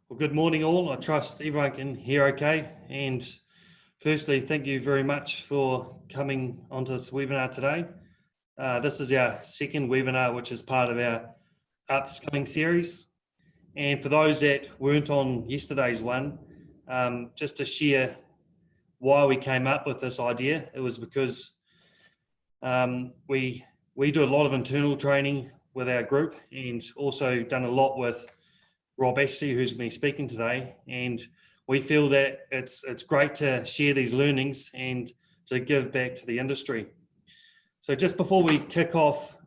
Well, good morning all. I trust everyone can hear okay. And firstly, thank you very much for coming onto this webinar today. This is our second webinar, which is part of our Upskilling series. And for those that weren't on yesterday's one, just to share why we came up with this idea, it was because we do a lot of internal training with our group and also done a lot with Rob Ashley, who's been speaking today, and we feel that it's great to share these learnings and to give back to the industry. So just before we kick off,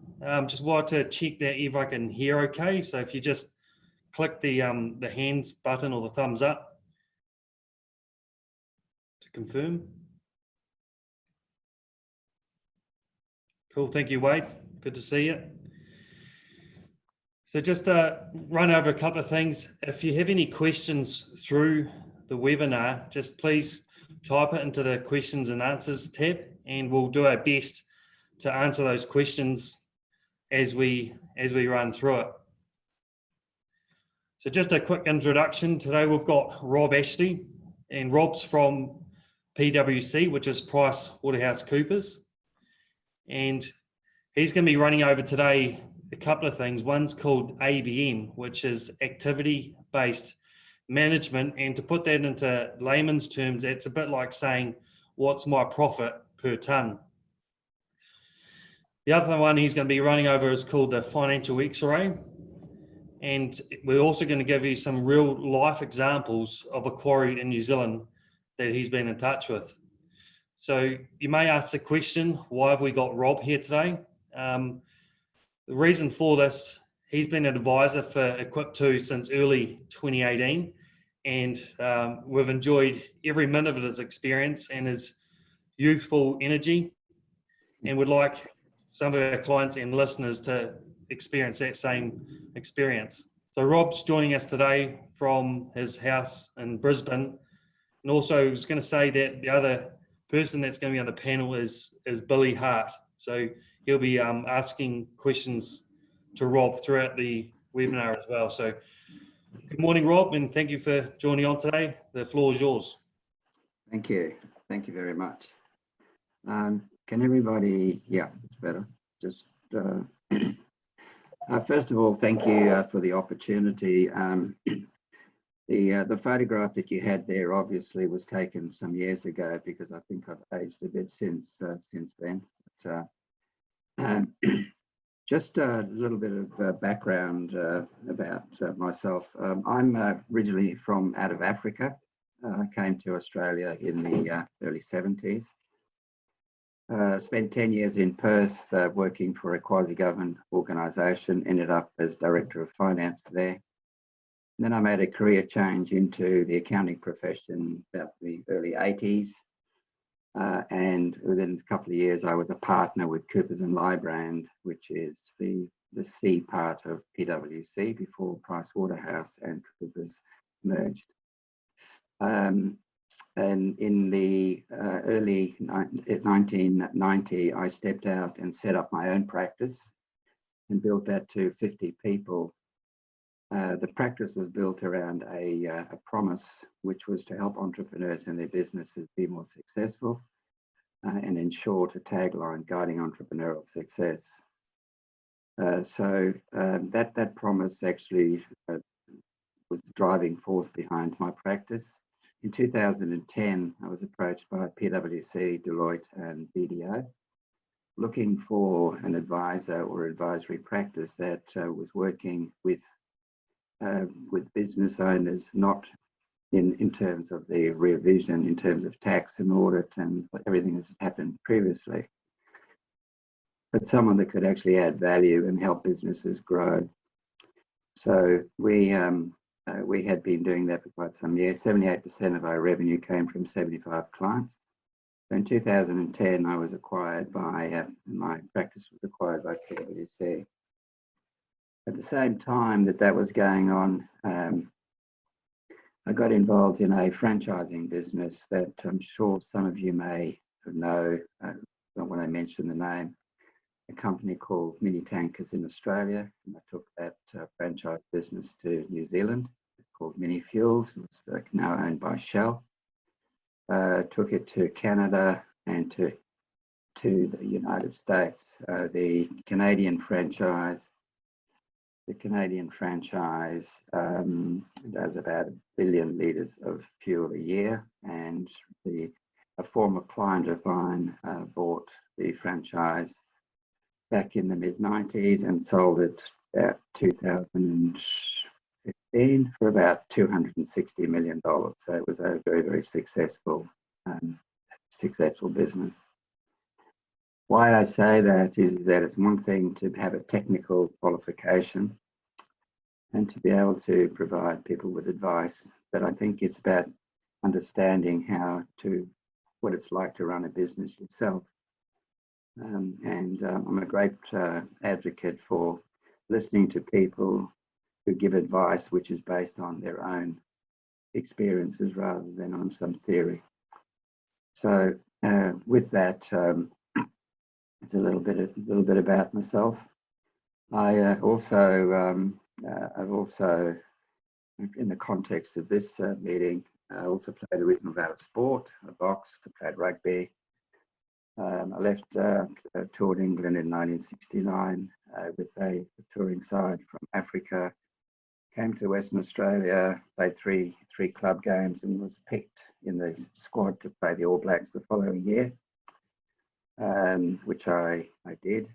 just wanted to check that everyone can hear okay. So if you just click the hands button or the thumbs up to confirm. Cool, thank you, Wade. Good to see you. So just to run over a couple of things. If you have any questions through the webinar, just please type it into the questions and answers tab, and we'll do our best to answer those questions as we run through it. So just a quick introduction. Today we've got Rob Ashley, and Rob's from PwC, which is PricewaterhouseCoopers, and he's going to be running over today a couple of things. One's called ABM, which is activity-based management. And to put that into layman's terms, it's a bit like saying, what's my profit per tonne? The other one he's going to be running over is called the financial X-ray. And we're also going to give you some real life examples of a quarry in New Zealand that he's been in touch with. So you may ask the question, why have we got Rob here today? The reason for this, he's been an advisor for Equip2 since early 2018, and we've enjoyed every minute of his experience and his youthful energy, and would like some of our clients and listeners to experience that same experience. So Rob's joining us today from his house in Brisbane, and also I was going to say that the other person that's going to be on the panel is Billy Hart. So he'll be asking questions to Rob throughout the webinar as well. So good morning, Rob, and thank you for joining on today. The floor is yours. Thank you. Thank you very much. Can everybody, yeah, it's better. Just first of all, thank you for the opportunity. The photograph that you had there obviously was taken some years ago, because I think I've aged a bit since then. But, just a little bit of background about myself. I'm originally from out of Africa. I came to Australia in the early 70s. Spent 10 years in Perth working for a quasi-government organisation, ended up as Director of Finance there. And then I made a career change into the accounting profession about the early 80s. And within a couple of years, I was a partner with Coopers & Lybrand, which is the C part of PwC before Pricewaterhouse and Coopers merged. And in the early 1990, I stepped out and set up my own practice and built that to 50 people. The practice was built around a promise, which was to help entrepreneurs and their businesses be more successful, and in short, a tagline, guiding entrepreneurial success. So that promise actually was the driving force behind my practice. In 2010, I was approached by PwC, Deloitte, and BDO, looking for an advisor or advisory practice that was working with business owners, not in terms of their rear vision, in terms of tax and audit and everything that's happened previously, but someone that could actually add value and help businesses grow. So we had been doing that for quite some years. 78% of our revenue came from 75 clients. So in 2010, I was acquired by, my practice was acquired by PwC. At the same time that was going on, I got involved in a franchising business that I'm sure some of you may know, when I mention the name, a company called Mini Tankers in Australia. And I took that franchise business to New Zealand, called Mini Fuels. It was now owned by Shell. Took it to Canada and to the United States. The Canadian franchise does about 1 billion litres of fuel a year, and a former client of mine bought the franchise back in the mid-90s and sold it about 2015 for about $260 million. So it was a very, very successful business. Why I say that is that it's one thing to have a technical qualification and to be able to provide people with advice, but I think it's about understanding what it's like to run a business yourself. I'm a great advocate for listening to people who give advice which is based on their own experiences rather than on some theory. So with that, it's a little bit about myself. I've also, in the context of this meeting, I also played a reasonable amount of sport. I boxed, I played rugby. I left toured England in 1969 with a touring side from Africa. Came to Western Australia, played three club games, and was picked in the squad to play the All Blacks the following year, which I did.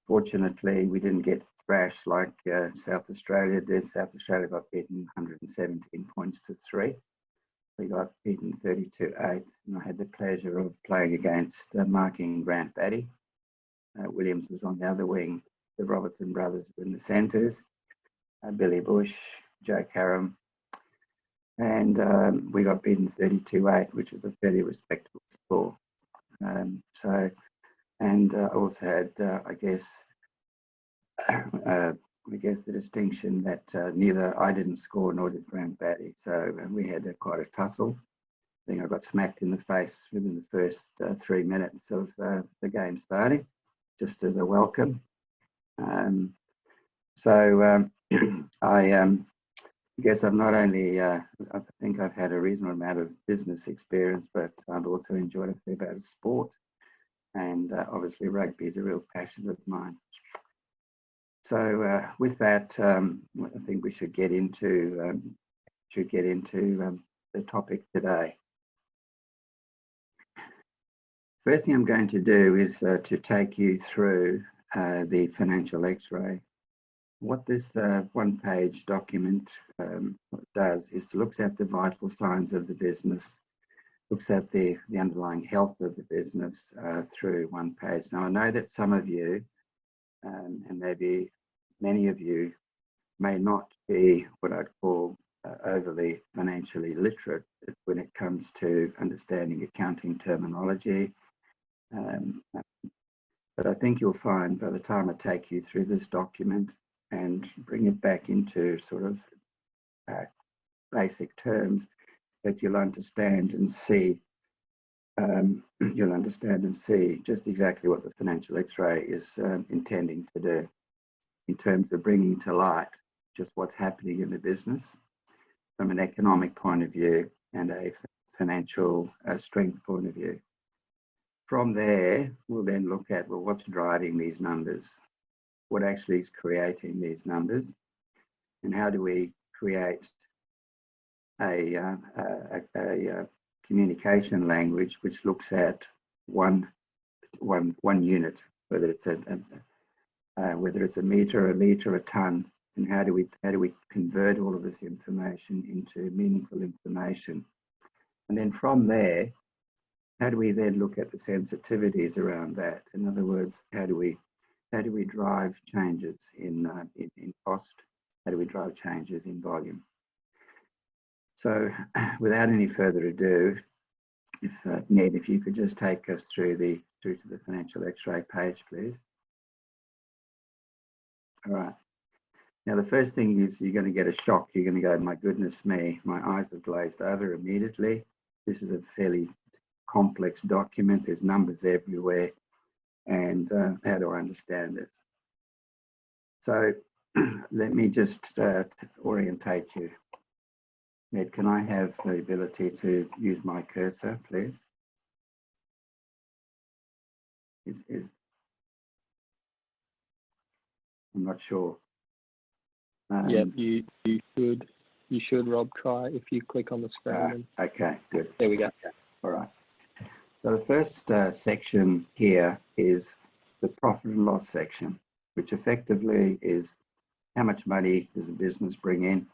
Fortunately, we didn't get thrashed like South Australia did. South Australia got beaten 117 points to 3. We got beaten 32-8, and I had the pleasure of playing against marking Grant Batty. Williams was on the other wing. The Robertson brothers were in the centres. Billy Bush, Joe Karam, and we got beaten 32-8, which was a fairly respectable score. I also had, I guess the distinction that neither I didn't score nor did Grant Batty. So we had quite a tussle. I think I got smacked in the face within the first 3 minutes of the game starting, just as a welcome. I guess I've not only, I think I've had a reasonable amount of business experience, but I've also enjoyed a fair bit of sport. And obviously rugby is a real passion of mine. So with that, I think we should get into the topic today. First thing I'm going to do is to take you through the financial X-ray. What this one-page document does is to look at the vital signs of the business, looks at the underlying health of the business through one page. Now, I know that some of you, and maybe many of you, may not be what I'd call overly financially literate when it comes to understanding accounting terminology. But I think you'll find by the time I take you through this document and bring it back into sort of basic terms, that you'll understand and see just exactly what the financial X-ray is intending to do in terms of bringing to light just what's happening in the business from an economic point of view and a financial strength point of view. From there, we'll then look at, well, what's driving these numbers? What actually is creating these numbers? And how do we create a communication language which looks at one unit, whether it's a meter, a litre, a tonne, and how do we convert all of this information into meaningful information? And then from there, how do we then look at the sensitivities around that? In other words, how do we drive changes in cost? How do we drive changes in volume? So, without any further ado, Ned, if you could just take us through to the financial X-ray page, please. All right. Now, the first thing is you're going to get a shock. You're going to go, my goodness me, my eyes have glazed over immediately. This is a fairly complex document. There's numbers everywhere. And how do I understand this? So let me just orientate you. Ned, can I have the ability to use my cursor, please? I'm not sure. Yep, you should, Rob, try if you click on the screen. Okay, good. There we go. Okay. All right. So the first section here is the profit and loss section, which effectively is how much money does a business bring in,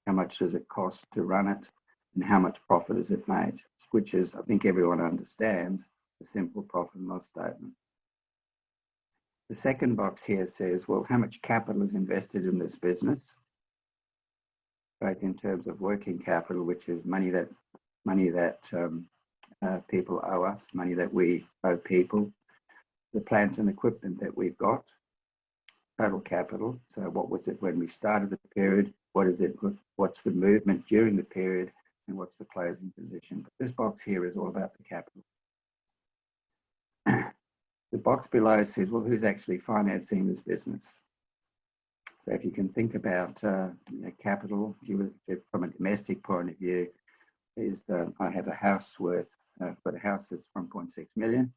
how much does it cost to run it, and how much profit is it made, which is, I think everyone understands, a simple profit and loss statement. The second box here says, well, how much capital is invested in this business, both in terms of working capital, which is money that people owe us, money that we owe people, the plant and equipment that we've got, total capital. So what was it when we started the period? What is it? What's the movement during the period? And what's the closing position? But this box here is all about the capital. The box below says, well, who's actually financing this business? So if you can think about capital, from a domestic point of view, is I have a house worth, but a house that's 1.6 million,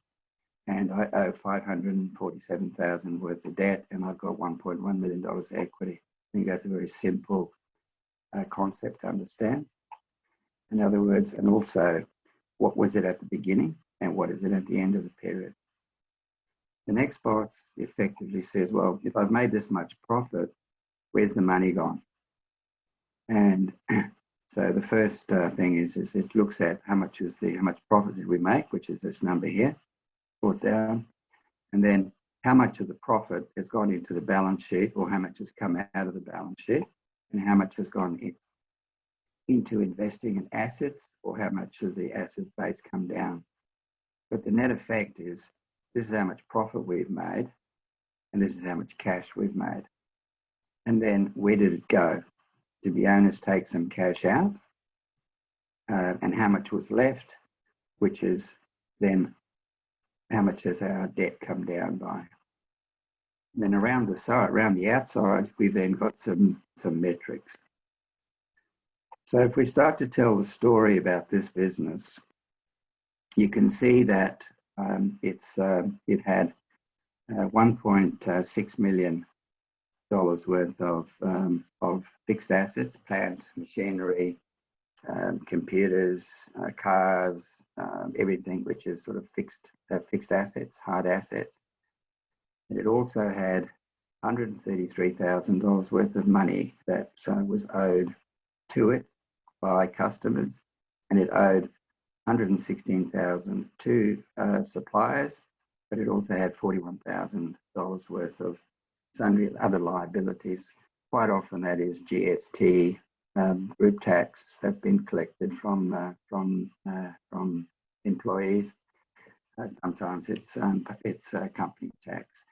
and I owe 547,000 worth of debt, and I've got $1.1 million equity. I think that's a very simple concept to understand. In other words, and also, what was it at the beginning, and what is it at the end of the period? The next box effectively says, well, if I've made this much profit, where's the money gone? And so the first thing is it looks at how much profit did we make, which is this number here, brought down, and then how much of the profit has gone into the balance sheet, or how much has come out of the balance sheet, and how much has gone into investing in assets, or how much has the asset base come down. But the net effect is, this is how much profit we've made, and this is how much cash we've made. And then where did it go? Did the owners take some cash out? And how much was left, which is then how much has our debt come down by? And then around the outside, we've then got some metrics. So if we start to tell the story about this business, you can see that it had $1.6 million worth of fixed assets, plant, machinery, computers, cars, everything which is sort of fixed assets, hard assets. And it also had $133,000 worth of money that was owed to it by customers, and it owed $116,000 to suppliers, but it also had $41,000 worth of sundry other liabilities. Quite often that is GST, group tax that's been collected from employees. Sometimes it's company tax.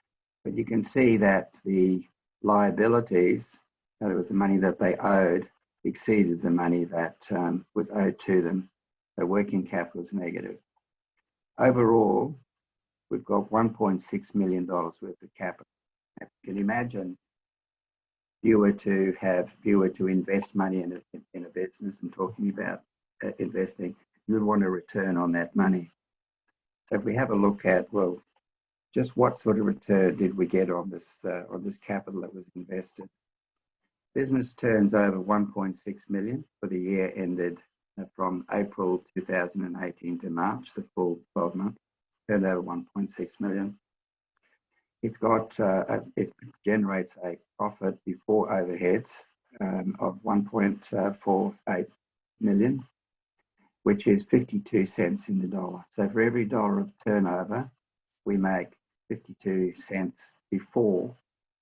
But you can see that the liabilities, in other words, the money that they owed, exceeded the money that was owed to them. So working capital is negative. Overall, we've got $1.6 million worth of capital. Now, you can imagine if you were to invest money in a business, and talking about investing, you would want a return on that money. So if we have a look at, well, just what sort of return did we get on this capital that was invested? Business turns over 1.6 million for the year ended from April 2018 to March, the full 12 months, turned over 1.6 million. It's got, it generates a profit before overheads of 1.48 million, which is 52 cents in the dollar. So for every dollar of turnover, we make 52 cents before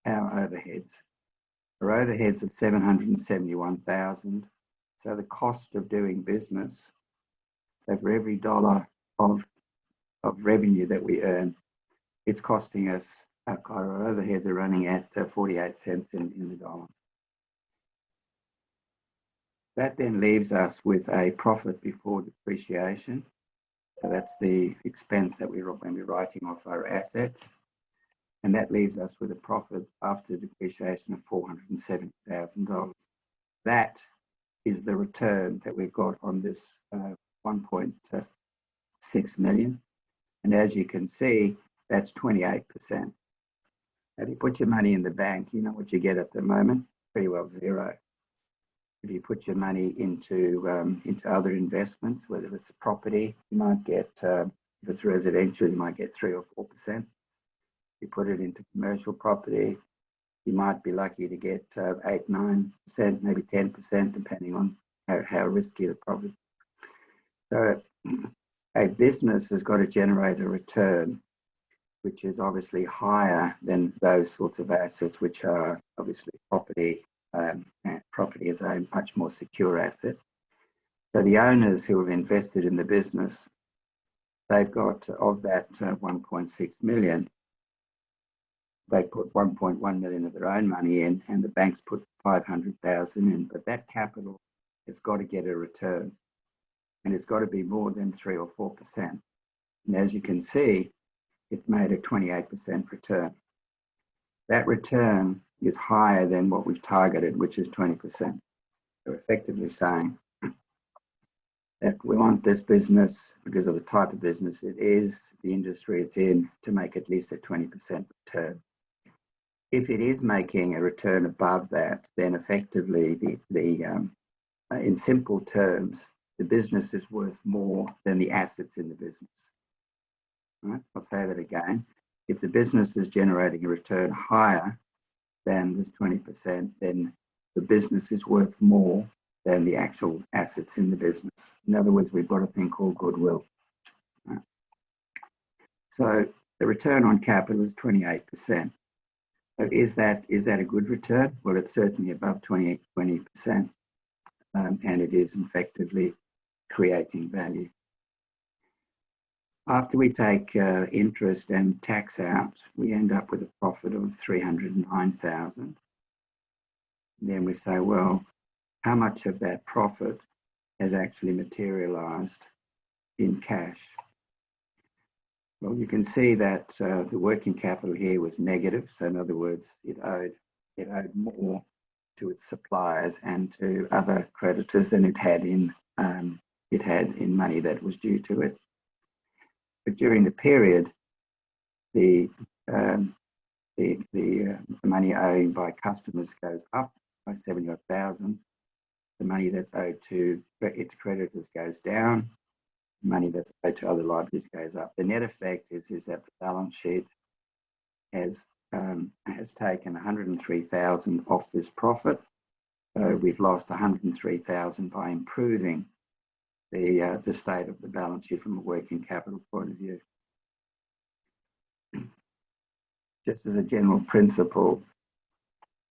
our overheads. Our overheads at 771,000. So the cost of doing business, so for every dollar of revenue that we earn, it's costing us, our overheads are running at 48 cents in the dollar. That then leaves us with a profit before depreciation. So that's the expense that when we're writing off our assets. And that leaves us with a profit after depreciation of $470,000. That is the return that we've got on this 1.6 million. And as you can see, that's 28%. If you put your money in the bank, you know what you get at the moment? Pretty well zero. If you put your money into other investments, whether it's property, you might get, if it's residential, you might get 3 or 4%. If you put it into commercial property, you might be lucky to get 8, 9%, maybe 10%, depending on how risky the property. So a business has got to generate a return which is obviously higher than those sorts of assets, which are obviously property. Property is a much more secure asset. So the owners who have invested in the business, they've got, of that 1.6 million, they put 1.1 million of their own money in, and the banks put 500,000 in. But that capital has got to get a return, and it's got to be more than 3 or 4%. And as you can see, it's made a 28% return. That return is higher than what we've targeted, which is 20%. So effectively saying that we want this business, because of the type of business it is, the industry it's in, to make at least a 20% return. If it is making a return above that, then effectively in simple terms, the business is worth more than the assets in the business. Right? I'll say that again. If the business is generating a return higher than this 20%, then the business is worth more than the actual assets in the business. In other words, we've got a thing called goodwill. Right? So the return on capital is 28%. So is that a good return? Well, it's certainly above 20%, and it is effectively creating value. After we take interest and tax out, we end up with a profit of 309,000. Then we say, well, how much of that profit has actually materialized in cash? Well, you can see that the working capital here was negative. So in other words, it owed more to its suppliers and to other creditors than it had in money that was due to it. But during the period, the money owed by customers goes up by 70,000. The money that's owed to its creditors goes down. The money that's owed to other liabilities goes up. The net effect is that the balance sheet has taken 103,000 off this profit. So we've lost 103,000 by improving the state of the balance sheet from a working capital point of view. Just as a general principle,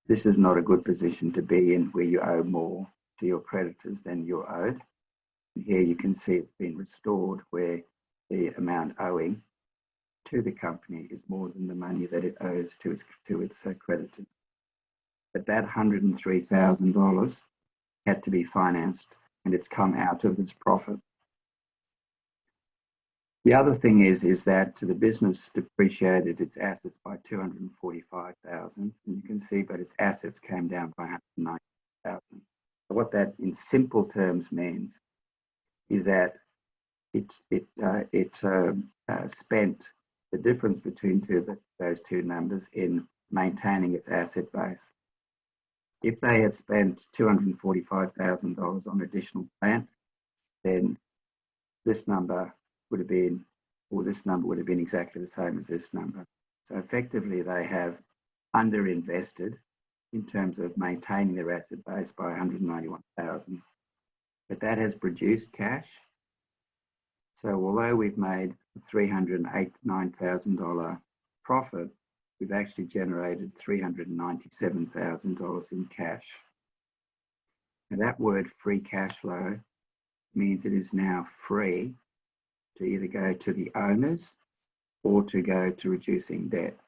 this is not a good position to be in, where you owe more to your creditors than you're owed. And here you can see it's been restored, where the amount owing to the company is more than the money that it owes to its creditors. But that $103,000 had to be financed, and it's come out of this profit. The other thing is that the business depreciated its assets by 245,000, and you can see, but its assets came down by 190,000. So what that in simple terms means is that it spent the difference between those two numbers in maintaining its asset base. If they had spent $245,000 on additional plant, then this number would have been exactly the same as this number. So effectively, they have underinvested in terms of maintaining their asset base by 191,000. But that has produced cash. So although we've made a $389,000 profit, we've actually generated $397,000 in cash. Now that word free cash flow means it is now free to either go to the owners or to go to reducing debt.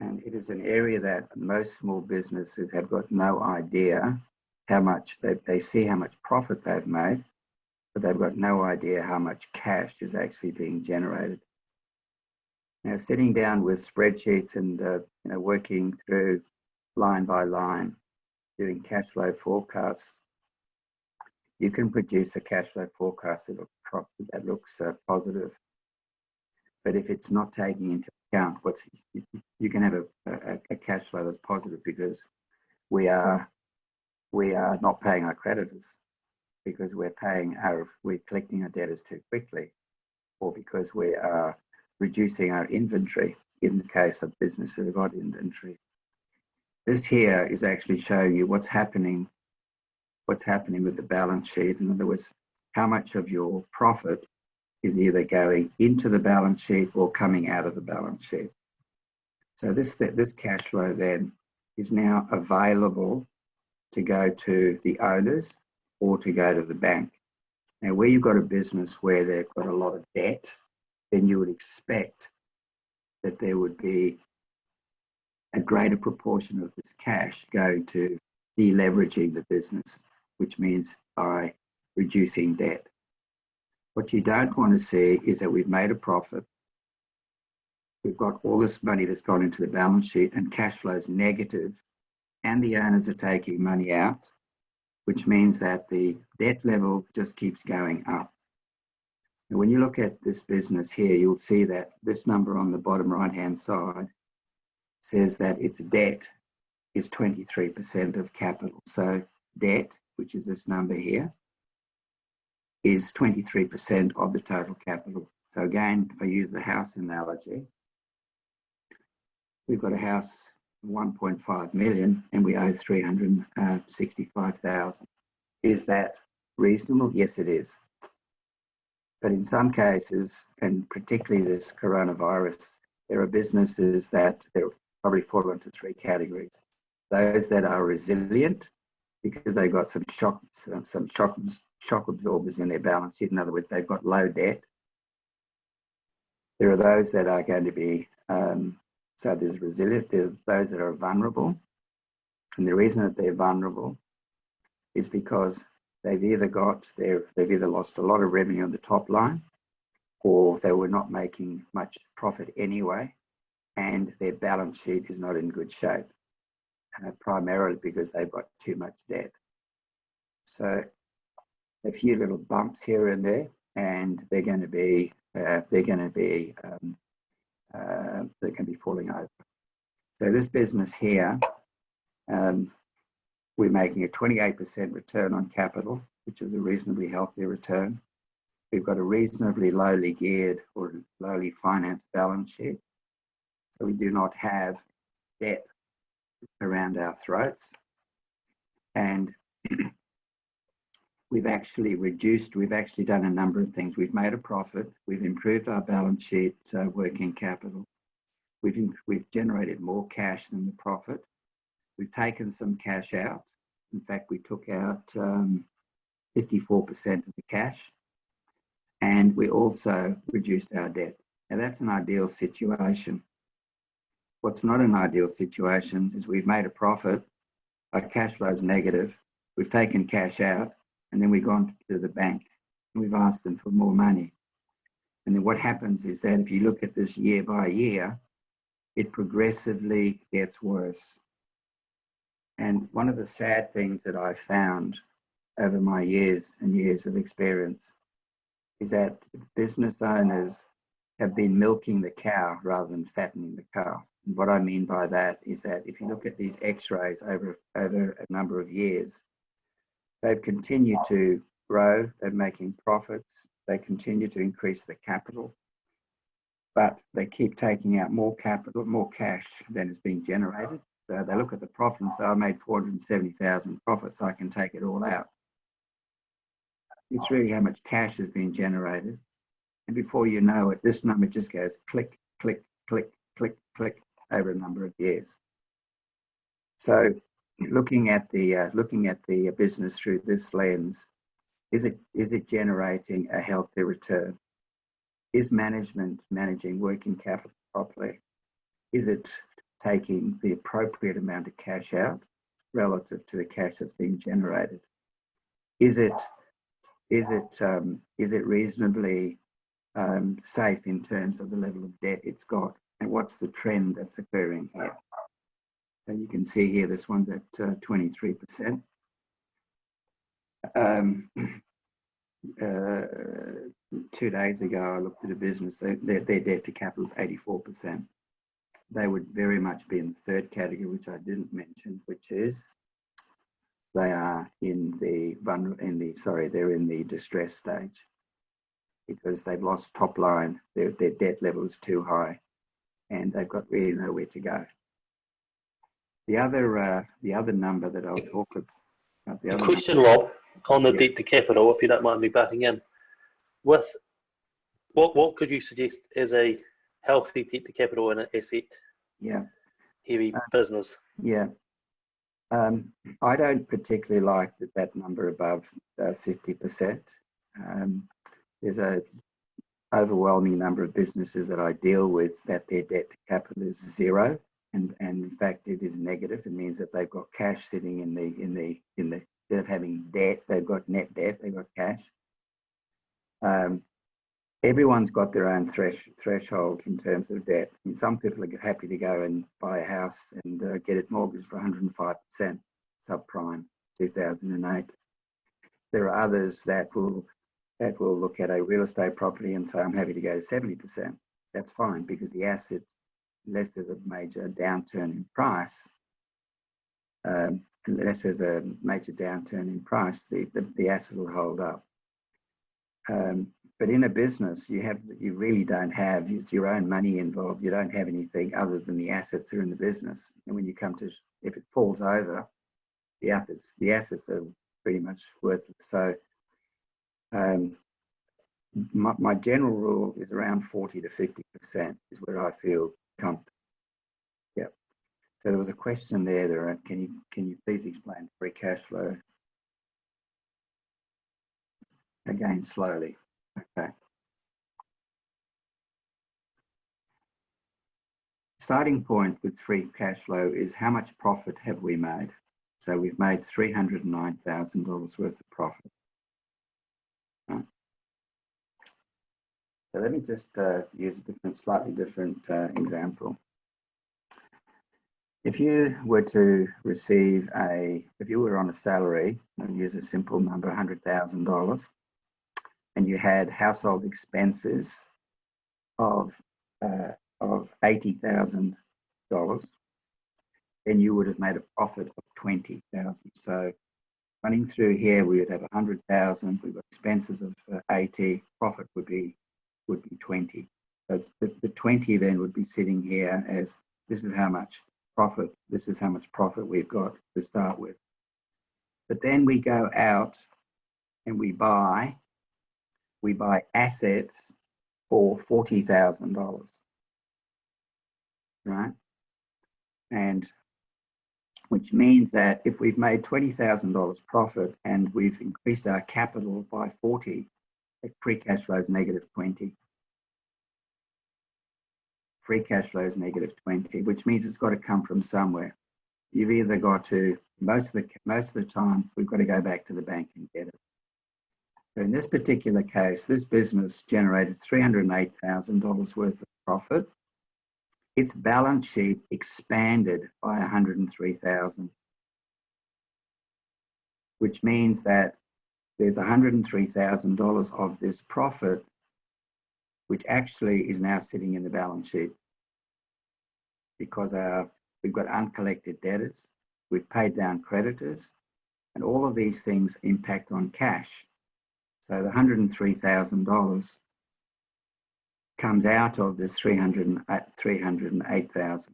And it is an area that most small businesses have got no idea how much they see how much profit they've made, but they've got no idea how much cash is actually being generated. Now, sitting down with spreadsheets and working through line by line, doing cash flow forecasts, you can produce a cash flow forecast that looks positive. But if it's not taking into account you can have a cash flow that's positive because we are not paying our creditors, because we're collecting our debtors too quickly, or because we are reducing our inventory in the case of businesses that have got inventory. This here is actually showing you what's happening with the balance sheet. In other words, how much of your profit is either going into the balance sheet or coming out of the balance sheet. So this cash flow then is now available to go to the owners or to go to the bank. Now, where you've got a business where they've got a lot of debt, then you would expect that there would be a greater proportion of this cash going to deleveraging the business, which means by reducing debt. What you don't want to see is that we've made a profit. We've got all this money that's gone into the balance sheet and cash flow is negative, and the owners are taking money out, which means that the debt level just keeps going up. And when you look at this business here, you'll see that this number on the bottom right-hand side says that its debt is 23% of capital. So debt, which is this number here, is 23% of the total capital. So again, if I use the house analogy, we've got a house of 1.5 million and we owe 365,000. Is that reasonable? Yes, it is. But in some cases, and particularly this coronavirus, there are businesses that probably fall into three categories. Those that are resilient because they've got some shock absorbers in their balance sheet. In other words, they've got low debt. There are those that are going to be, so there's resilient, there's those that are vulnerable. And the reason that they're vulnerable is because they've either lost a lot of revenue on the top line, or they were not making much profit anyway, and their balance sheet is not in good shape, primarily because they've got too much debt. So a few little bumps here and there, and they're going to be falling over. So this business here, we're making a 28% return on capital, which is a reasonably healthy return. We've got a reasonably lowly geared or lowly financed balance sheet. So we do not have debt around our throats. And we've actually done a number of things. We've made a profit. We've improved our balance sheet working capital. We've generated more cash than the profit. We've taken some cash out. In fact, we took out 54% of the cash, and we also reduced our debt. Now that's an ideal situation. What's not an ideal situation is we've made a profit, our cash flow is negative, we've taken cash out, and then we've gone to the bank and we've asked them for more money. And then what happens is that if you look at this year by year, it progressively gets worse. And one of the sad things that I found over my years and years of experience is that business owners have been milking the cow rather than fattening the cow. And what I mean by that is that if you look at these x-rays over a number of years, they've continued to grow, they're making profits, they continue to increase the capital, but they keep taking out more capital, more cash than is being generated. So they look at the profit and say, I made 470,000 profits, so I can take it all out. It's really how much cash has been generated. And before you know it, this number just goes click, click, click, click, click over a number of years. So looking at the business through this lens, is it generating a healthy return? Is management managing working capital properly? Is it taking the appropriate amount of cash out relative to the cash that's being generated? Is it reasonably safe in terms of the level of debt it's got, and what's the trend that's occurring here. So you can see here, this one's at 23%. 2 days ago, I looked at a business, their debt to capital is 84%. They would very much be in the third category, which I didn't mention, which is they are in the they're in the distress stage, because they've lost top line. Their debt level is too high, and they've got really nowhere to go. The other number that I'll talk about. The question, Rob, on the debt to capital, if you don't mind me butting in, with what could you suggest as a healthy debt to capital in an asset heavy business? I don't particularly like that number above 50%. There's a overwhelming number of businesses that I deal with that their debt to capital is zero, and in fact it is negative. It means that they've got cash sitting in the instead of having debt, they've got net debt, they've got cash. Everyone's got their own threshold in terms of debt. I mean, some people are happy to go and buy a house and get it mortgaged for 105% subprime 2008. There are others that will look at a real estate property and say, I'm happy to go to 70%. That's fine, because the asset, unless there's a major downturn in price, the asset will hold up. But in a business, you really don't have, it's your own money involved. You don't have anything other than the assets that are in the business. And when you come to, if it falls over, the assets are pretty much worthless. So my general rule is around 40 to 50% is where I feel comfortable. Yeah. So there was a question there. Can you please explain free cash flow? Again, slowly. Okay. Starting point with free cash flow is how much profit have we made? So we've made $309,000 worth of profit. Right. So let me just use a slightly different example. If you were to receive if you were on a salary, I'll use a simple number, $100,000, and you had household expenses of $80,000, then you would have made a profit of $20,000. So running through here, we would have $100,000. We've got expenses of 80. Profit would be 20. So the 20 then would be sitting here as this is how much profit. This is how much profit we've got to start with. But then we go out and we buy assets for $40,000, right? And which means that if we've made $20,000 profit and we've increased our capital by 40, the free cash flow is negative 20. Free cash flow is negative 20, which means it's got to come from somewhere. You've either got to, most of the time, we've got to go back to the bank and get it. So in this particular case, this business generated $308,000 worth of profit. Its balance sheet expanded by $103,000, which means that there's $103,000 of this profit, which actually is now sitting in the balance sheet because we've got uncollected debtors, we've paid down creditors, and all of these things impact on cash. So the $103,000 comes out of this $308,000.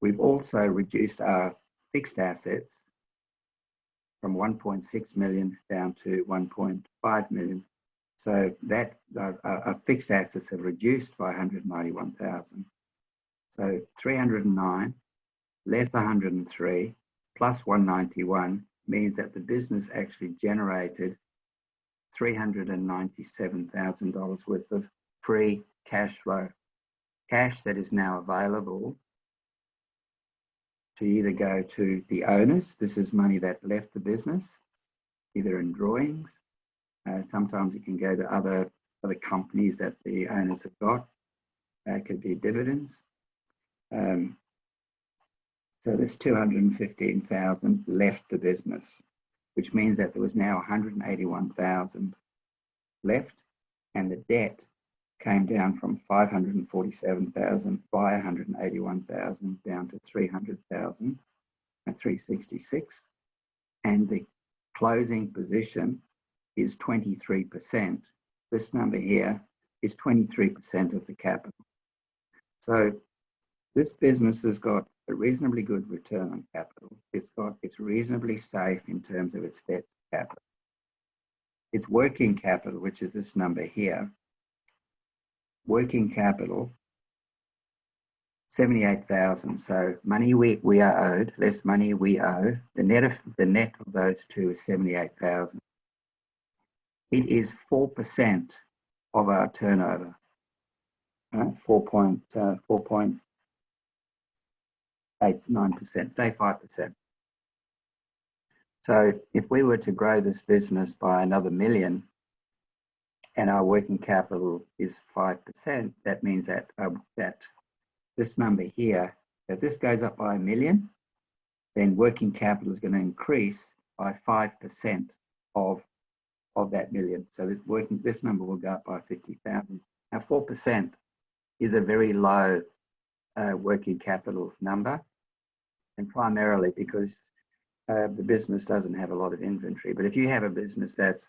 We've also reduced our fixed assets from 1.6 million down to 1.5 million. So that our fixed assets have reduced by 191,000. So 309 less 103 plus 191 means that the business actually generated $397,000 worth of free cash flow, cash that is now available to either go to the owners. This is money that left the business, either in drawings. Sometimes it can go to other the companies that the owners have got. It could be dividends. So there's 215,000 left the business, which means that there was now 181,000 left, and the debt came down from 547,000 by 181,000 down to 300,000 and 366, and the closing position is 23%. This number here is 23% of the capital. So this business has got a reasonably good return on capital. It's reasonably safe in terms of its debt to capital. Its working capital, which is this number here, working capital, 78,000. So money we are owed, less money we owe. The net of those two is 78,000. It is 4% of our turnover. 4.89%, say 5%. So if we were to grow this business by another $1 million and our working capital is 5%, that means that that this number here, if this goes up by $1 million, then working capital is going to increase by 5% of that $1 million. So that this number will go up by 50,000. Now 4% is a very low working capital number, and primarily because the business doesn't have a lot of inventory. But if you have a business that's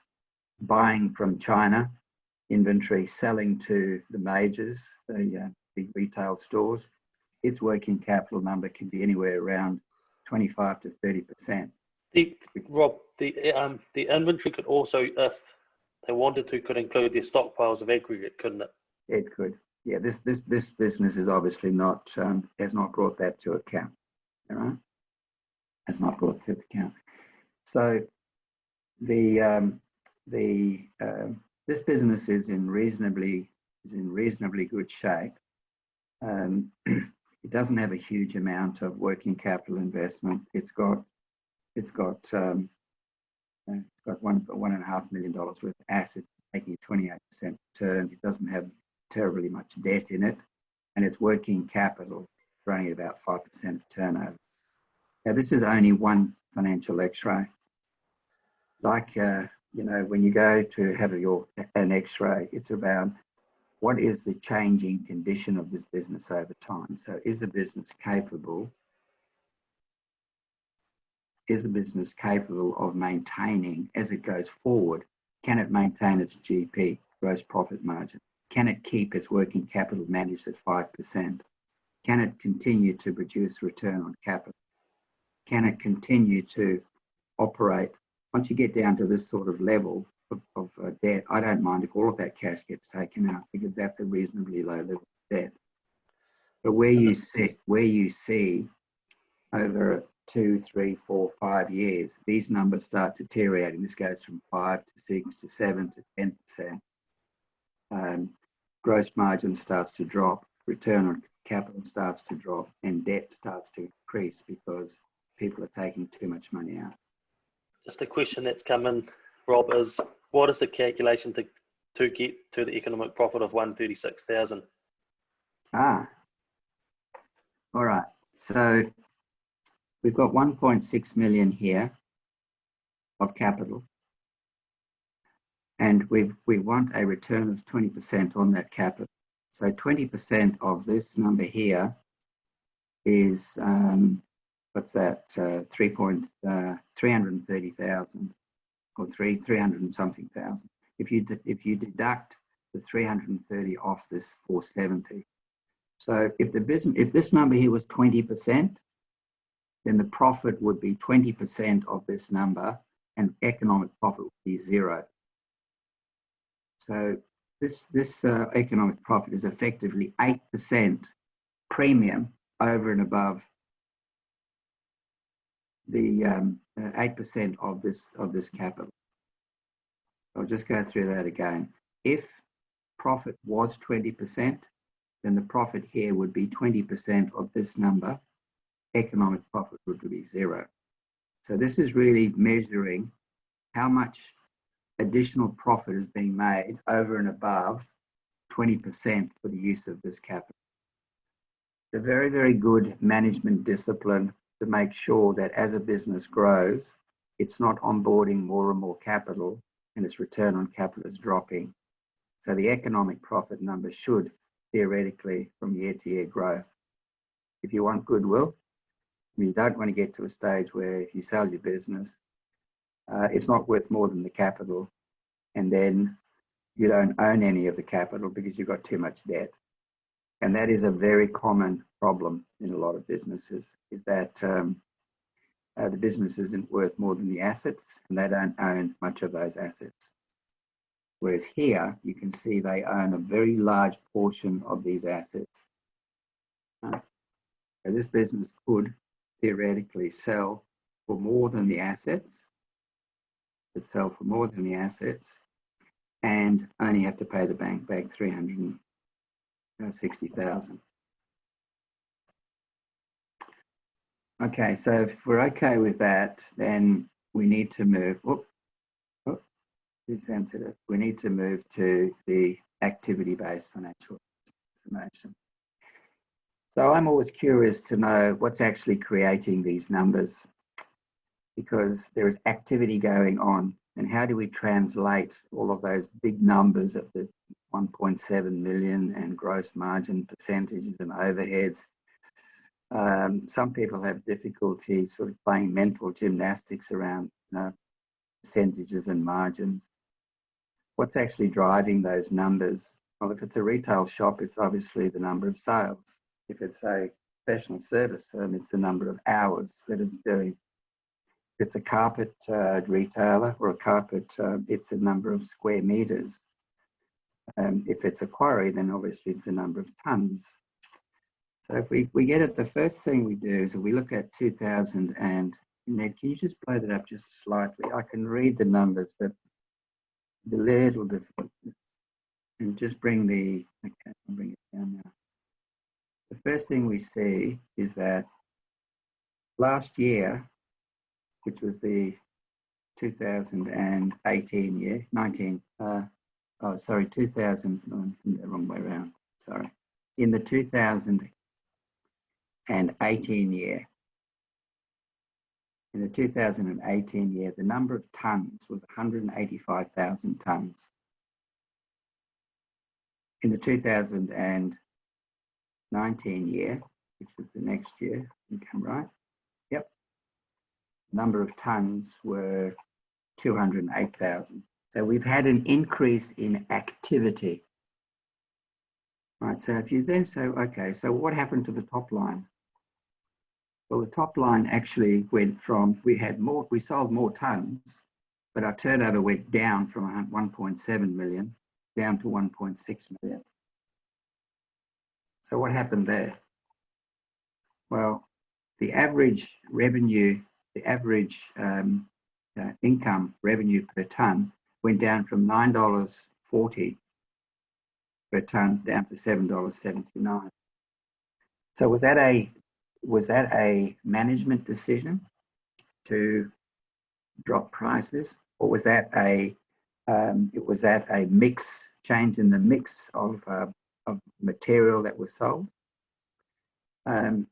buying from China inventory, selling to the majors, the big retail stores, its working capital number can be anywhere around 25 to 30%. Rob, the inventory could also, if they wanted to, could include their stockpiles of aggregate, couldn't it? It could. Yeah, this business is obviously not has not brought that to account. All right, has not brought to account. So this business is in reasonably good shape. It doesn't have a huge amount of working capital investment. It's got $1.5 million worth of assets, making 28% return. It doesn't have terribly much debt in it, and its working capital running at about 5% of turnover. Now, this is only one financial X-ray. Like when you go to have an X-ray, it's about what is the changing condition of this business over time. So, is the business capable of maintaining as it goes forward? Can it maintain its GP, gross profit margin? Can it keep its working capital managed at 5%? Can it continue to produce return on capital? Can it continue to operate? Once you get down to this sort of level of debt, I don't mind if all of that cash gets taken out, because that's a reasonably low level of debt. But where you see over 2, 3, 4, 5 years, these numbers start deteriorating. This goes from 5 to 6 to 7 to 10%. Gross margin starts to drop, return on capital starts to drop, and debt starts to increase because people are taking too much money out. Just a question that's come in, Rob, is what is the calculation to get to the economic profit of 136,000? All right. So we've got 1.6 million here of capital, and we want a return of 20% on that capital. So 20% of this number here is what's that? 330,000 or 300 and something thousand. If you deduct the 330 off this 470, so if this number here was 20%, then the profit would be 20% of this number, and economic profit would be 0. So this economic profit is effectively 8% premium over and above the 8% of this capital. I'll just go through that again. If profit was 20%, then the profit here would be 20% of this number. Economic profit would be 0. So this is really measuring how much additional profit is being made over and above 20% for the use of this capital. It's a very, very good management discipline to make sure that as a business grows, it's not onboarding more and more capital and its return on capital is dropping. So the economic profit number should theoretically from year to year grow. If you want goodwill, you don't want to get to a stage where if you sell your business, it's not worth more than the capital, and then you don't own any of the capital because you've got too much debt. And that is a very common problem in a lot of businesses, is that the business isn't worth more than the assets, and they don't own much of those assets. Whereas here, you can see they own a very large portion of these assets. So this business could theoretically sell for more than the assets, and only have to pay the bank back $360,000. Okay, so if we're okay with that, then we need to move. We need to move to the activity-based financial information. So I'm always curious to know what's actually creating these numbers, because there is activity going on, and how do we translate all of those big numbers of the 1.7 million and gross margin percentages and overheads? Some people have difficulty sort of playing mental gymnastics around percentages and margins. What's actually driving those numbers? Well, if it's a retail shop, it's obviously the number of sales. If it's a professional service firm, it's the number of hours that it's doing. If it's a carpet retailer or a carpet, it's a number of square meters. If it's a quarry, then obviously it's the number of tons. So if we get it, the first thing we do is we look at 2000 and Ned, can you just blow that up just slightly? I can read the numbers, but a little difficult. And just bring the, okay, I'll bring it down now. The first thing we see is that last year, which was the 2018 year, 2000, no, the wrong way around, sorry. In the 2018 year, the number of tons was 185,000 tons. In the 2019 year, which was the next year, income right? Yep. Number of tons were 208,000. So we've had an increase in activity. Right, so if you then say, okay, so what happened to the top line? Well, the top line actually went from, we sold more tons, but our turnover went down from 1.7 million down to 1.6 million. So what happened there? Well, the average revenue, the average income revenue per ton went down from $9.40 per ton down to $7.79. So was that a management decision to drop prices, or was that a mix change in the mix of material that was sold? I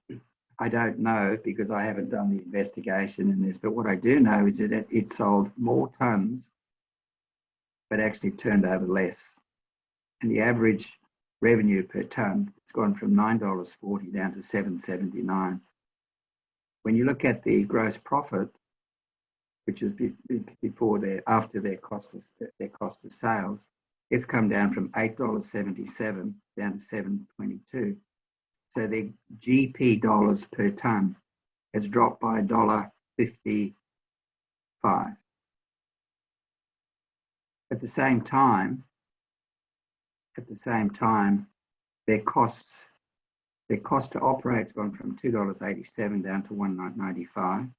don't know, because I haven't done the investigation in this, but what I do know is that it sold more tons, but actually turned over less. And the average revenue per ton has gone from $9.40 down to $7.79. When you look at the gross profit, which is after their cost of sales, it's come down from $8.77 down to $7.22. So the GP dollars per ton has dropped by $1.55. At the same time, their cost to operate has gone from $2.87 down to $1.95.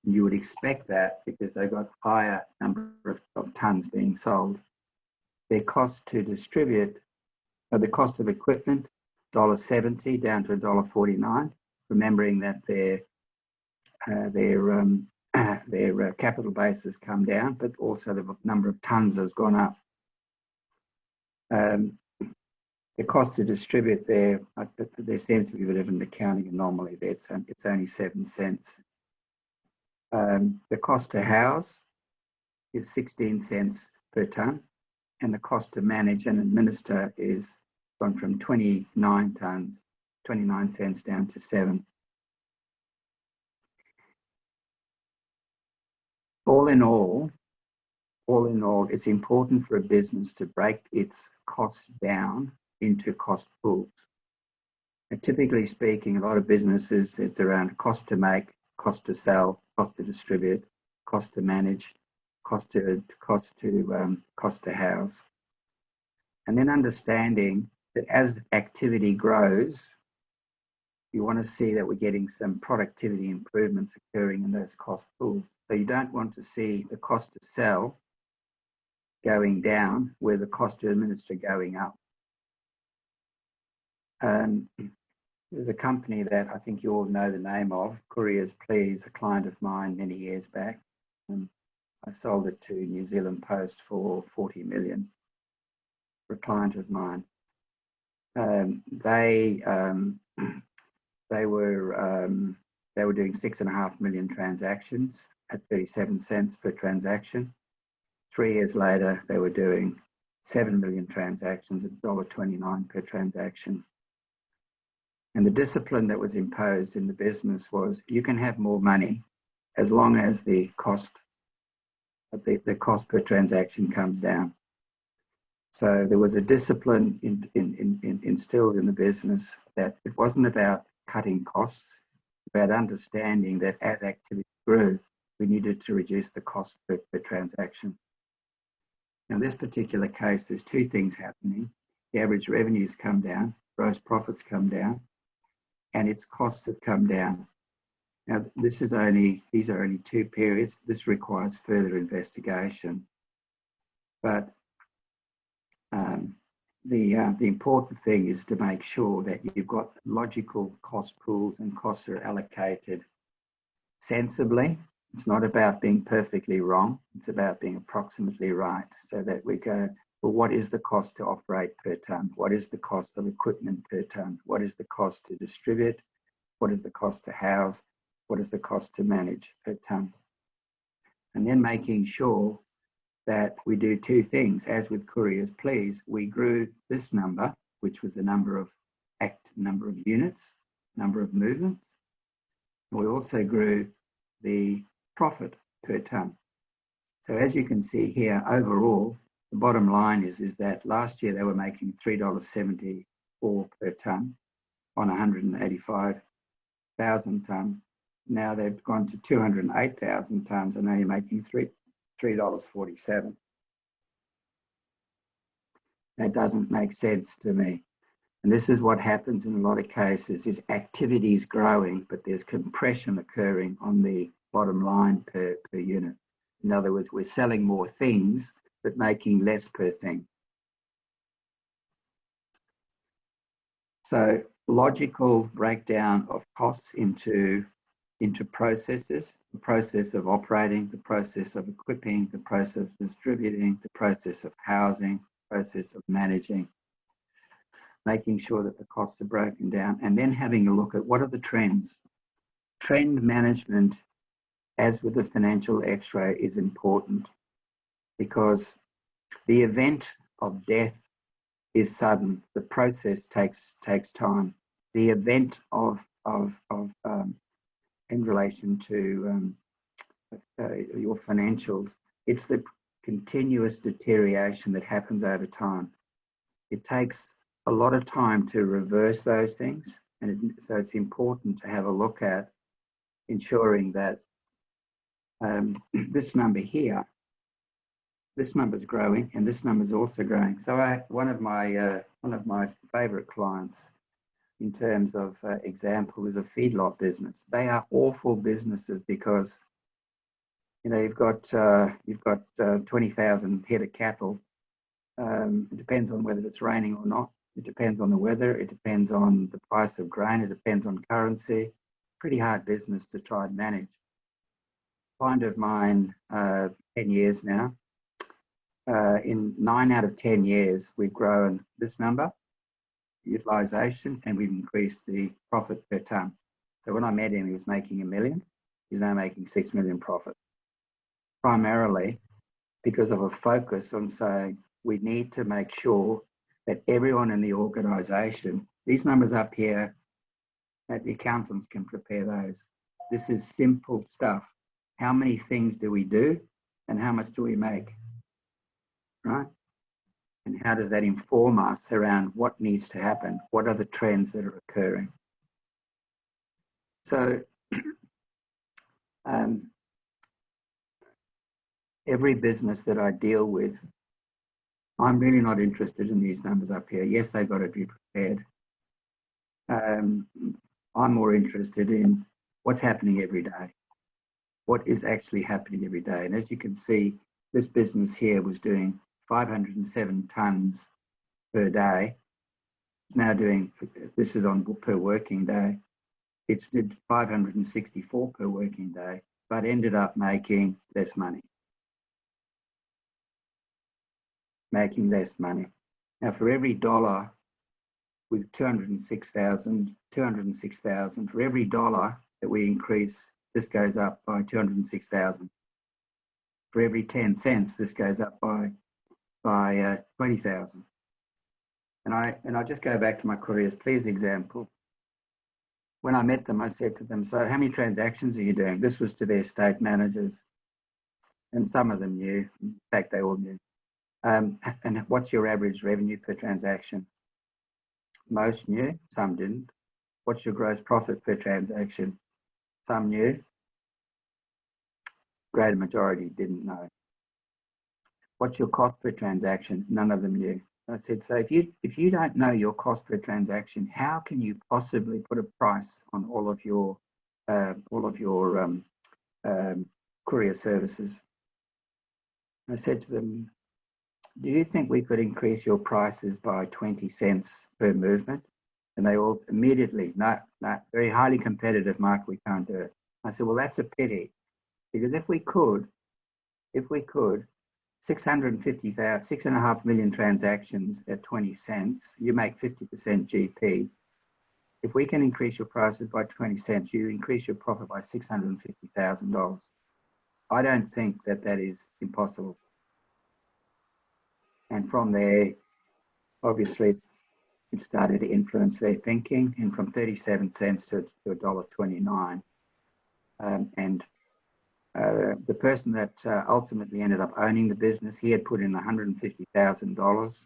You would expect that because they've got higher number of tons being sold. Their cost to distribute, the cost of equipment, $1.70 down to $1.49. Remembering that their their capital base has come down, but also the number of tonnes has gone up. The cost to distribute there seems to be a bit of an accounting anomaly there. It's only 7 cents. The cost to house is 16 cents per tonne, and the cost to manage and administer is gone from 29 cents down to 7. All in all, it's important for a business to break its costs down into cost pools. And typically speaking, a lot of businesses, it's around cost to make, cost to sell, cost to distribute, cost to manage, cost to house. And then understanding that as activity grows, you want to see that we're getting some productivity improvements occurring in those cost pools. So you don't want to see the cost to sell going down where the cost to administer going up. There's a company that I think you all know the name of, Couriers Please, a client of mine many years back. I sold it to New Zealand Post for 40 million for a client of mine. They were doing 6.5 million transactions at 37 cents per transaction. 3 years later, they were doing 7 million transactions at $1.29 per transaction. And the discipline that was imposed in the business was you can have more money as long as the cost per transaction comes down. So there was a discipline instilled in the business that it wasn't about cutting costs, about understanding that as activity grew, we needed to reduce the cost per transaction. Now, in this particular case, there's 2 things happening. The average revenues come down, gross profits come down, and its costs have come down. Now, these are only 2 periods. This requires further investigation. But the important thing is to make sure that you've got logical cost pools and costs are allocated sensibly. It's not about being perfectly wrong. It's about being approximately right, so that we go, well, what is the cost to operate per tonne? What is the cost of equipment per tonne? What is the cost to distribute? What is the cost to house? What is the cost to manage per tonne? And then making sure that we do 2 things. As with Couriers Please, we grew this number, which was the number of units, number of movements. And we also grew the profit per tonne. So as you can see here, overall, the bottom line is that last year they were making $3.74 per tonne on 185,000 tonnes. Now they've gone to 208,000 tonnes and now you're making $3.47. That doesn't make sense to me. And this is what happens in a lot of cases, is activity is growing, but there's compression occurring on the bottom line per unit. In other words, we're selling more things, but making less per thing. So logical breakdown of costs into processes, the process of operating, the process of equipping, the process of distributing, the process of housing, the process of managing, making sure that the costs are broken down, and then having a look at what are the trends. Trend management, as with the financial x-ray, is important because the event of death is sudden. The process takes time. The event in relation to your financials, it's the continuous deterioration that happens over time. It takes a lot of time to reverse those things, and so it's important to have a look at ensuring that this number here, this number is growing, and this number is also growing. So one of my favourite clients, in terms of example, is a feedlot business. They are awful businesses because you've got 20,000 head of cattle. It depends on whether it's raining or not. It depends on the weather. It depends on the price of grain. It depends on currency. Pretty hard business to try and manage. client of mine 10 years now. In 9 out of 10 years, we've grown this number, utilisation, and we've increased the profit per tonne. So when I met him, he was making $1 million. He's now making $6 million profit. Primarily because of a focus on saying we need to make sure that everyone in the organisation, these numbers up here, that the accountants can prepare those. This is simple stuff. How many things do we do and how much do we make, right? And how does that inform us around what needs to happen? What are the trends that are occurring? So every business that I deal with, I'm really not interested in these numbers up here. Yes, they've got to be prepared. I'm more interested in what's happening every day. What is actually happening every day? And as you can see, this business here was doing 507 tonnes per day. It's now doing, this is on per working day. It's did 564 per working day, but ended up making less money. Making less money. Now for every dollar, with 206,000, for every dollar that we increase, this goes up by 206,000. For every 10 cents, this goes up by 20,000. And I just go back to my couriers, please example. When I met them, I said to them, so how many transactions are you doing? This was to their estate managers. And some of them knew, in fact, they all knew. And what's your average revenue per transaction? Most knew, some didn't. What's your gross profit per transaction? Some knew. Greater majority didn't know. What's your cost per transaction? None of them knew. I said, so if you don't know your cost per transaction, how can you possibly put a price on all of your courier services? I said to them, do you think we could increase your prices by 20 cents per movement? And they all immediately, no, very highly competitive, Mark, we can't do it. I said, well, that's a pity, because if we could, 6.5 million transactions at 20 cents, you make 50% GP. If we can increase your prices by 20 cents, you increase your profit by $650,000. I don't think that is impossible. And from there, obviously, it started to influence their thinking, and from 37 cents to $1.29. The person that ultimately ended up owning the business, he had put in $150,000.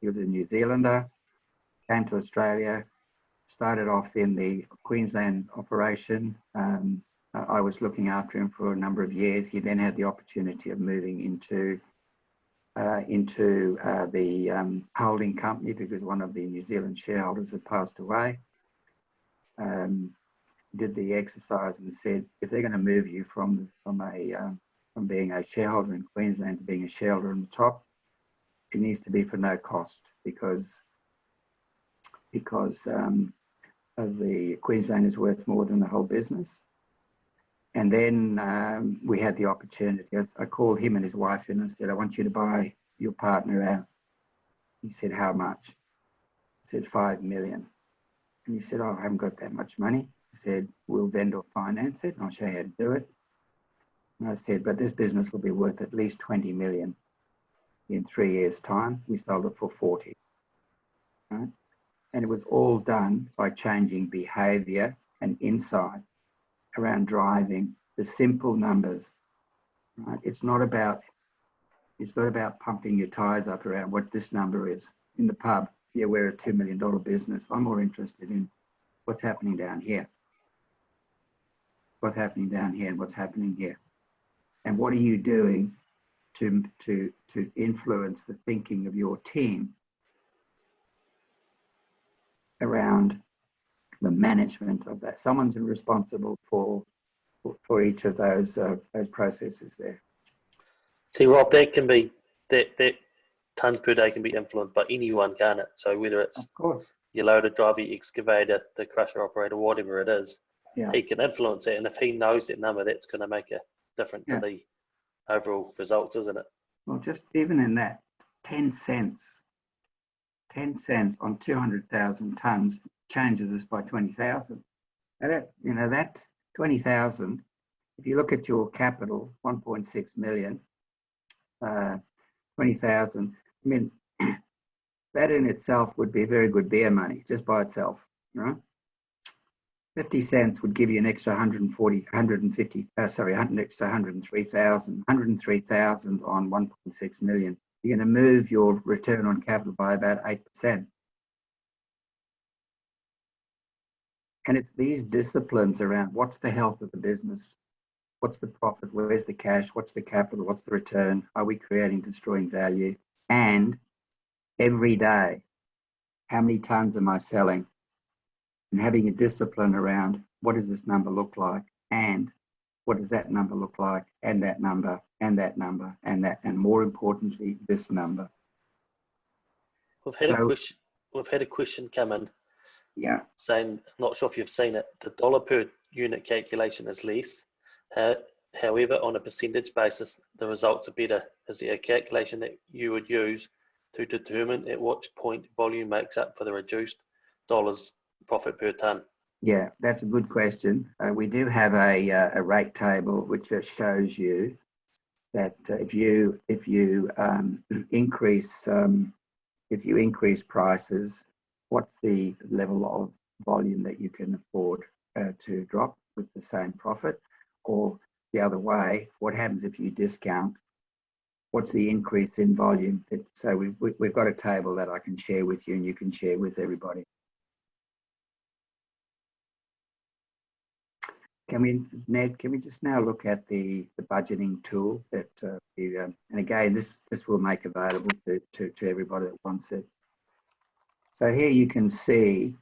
He was a New Zealander, came to Australia, started off in the Queensland operation. I was looking after him for a number of years. He then had the opportunity of moving into the holding company because one of the New Zealand shareholders had passed away. Did the exercise and said, if they're going to move you from being a shareholder in Queensland to being a shareholder on the top, it needs to be for no cost because of the Queensland is worth more than the whole business. And then we had the opportunity. I called him and his wife in and said, I want you to buy your partner out. He said, how much? I said, 5 million. And he said, oh, I haven't got that much money. I said, we'll vendor finance it and I'll show you how to do it. And I said, but this business will be worth at least 20 million in 3 years' time. We sold it for 40. Right? And it was all done by changing behavior and insight around driving the simple numbers. Right? It's not about pumping your tires up around what this number is. In the pub, yeah, we're a $2 million business. I'm more interested in what's happening down here. What's happening down here and what's happening here. And what are you doing to influence the thinking of your team around the management of that? Someone's responsible for each of those processes there. See, Rob, that can be that tonnes per day can be influenced by anyone, can't it? So whether it's of course your loader driver, your excavator, the crusher operator, whatever it is, yeah, he can influence it. And if he knows that number, that's going to make different to the overall results, isn't it? Well, just even in that, 10 cents on 200,000 tonnes changes us by 20,000. Now that 20,000, if you look at your capital, 1.6 million, 20,000, I mean, that in itself would be very good beer money just by itself, right? 50 cents would give you an extra 103,000 on 1.6 million. You're going to move your return on capital by about 8%. And it's these disciplines around what's the health of the business, what's the profit, where's the cash, what's the capital, what's the return, are we creating, destroying value, and every day, how many tons am I selling? And having a discipline around what does this number look like, and what does that number look like, and that number, and that number, and that, and more importantly, this number. We've had a question come in. Yeah. Saying, I'm not sure if you've seen it, the dollar per unit calculation is less. However, on a percentage basis, the results are better. Is there a calculation that you would use to determine at what point volume makes up for the reduced dollars profit per tonne? Yeah, that's a good question. We do have a rate table which shows you that if you increase prices, what's the level of volume that you can afford to drop with the same profit, or the other way, what happens if you discount? What's the increase in volume? So we've got a table that I can share with you, and you can share with everybody. Ned, can we just now look at the budgeting tool that and again, this will make available to everybody that wants it. So here you can see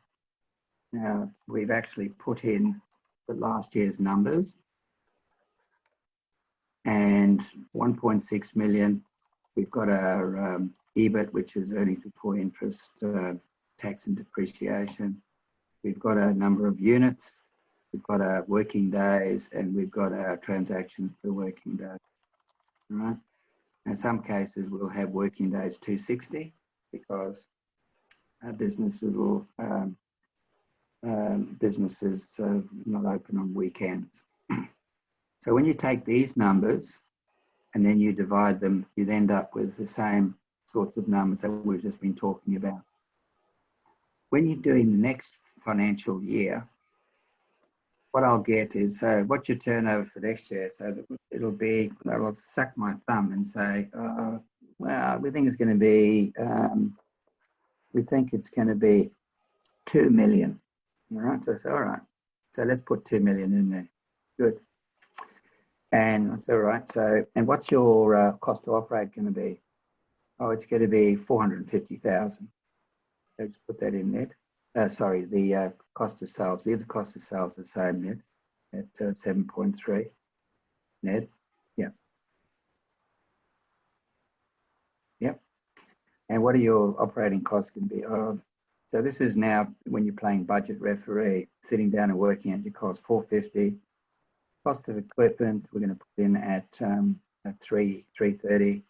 now we've actually put in the last year's numbers, and 1.6 million. We've got our EBIT, which is earnings before interest, tax and depreciation. We've got a number of units. We've got our working days, and we've got our transactions per working day. All right. In some cases, we'll have working days 260 because our businesses will not open on weekends. So when you take these numbers and then you divide them, you'd end up with the same sorts of numbers that we've just been talking about. When you're doing the next financial year, what I'll get is, what's your turnover for next year? So it'll be, I'll suck my thumb and say, well, we think it's going to be, 2 million. All right, so I say, all right, so let's put 2 million in there. Good. And that's all right. So, and what's your cost to operate going to be? Oh, it's going to be 450,000. So just put that in there. Sorry, the cost of sales. Leave the cost of sales the same, Ned, at 7.3. Ned, yeah. Yep. And what are your operating costs going to be? So this is now when you're playing budget referee, sitting down and working at your cost, 450. Cost of equipment, we're going to put in at 330.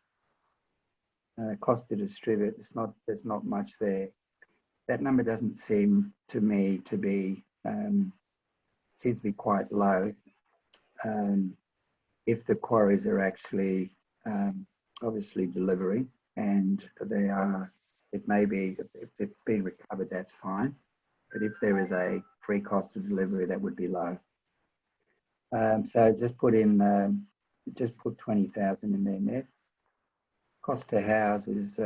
Cost to distribute, there's not much there. That number doesn't seem to me to be, seems to be quite low. If the quarries are actually obviously delivering, and they are, it may be, if it's been recovered, that's fine. But if there is a free cost of delivery, that would be low. So just put 20,000 in there, Ned. Cost to house is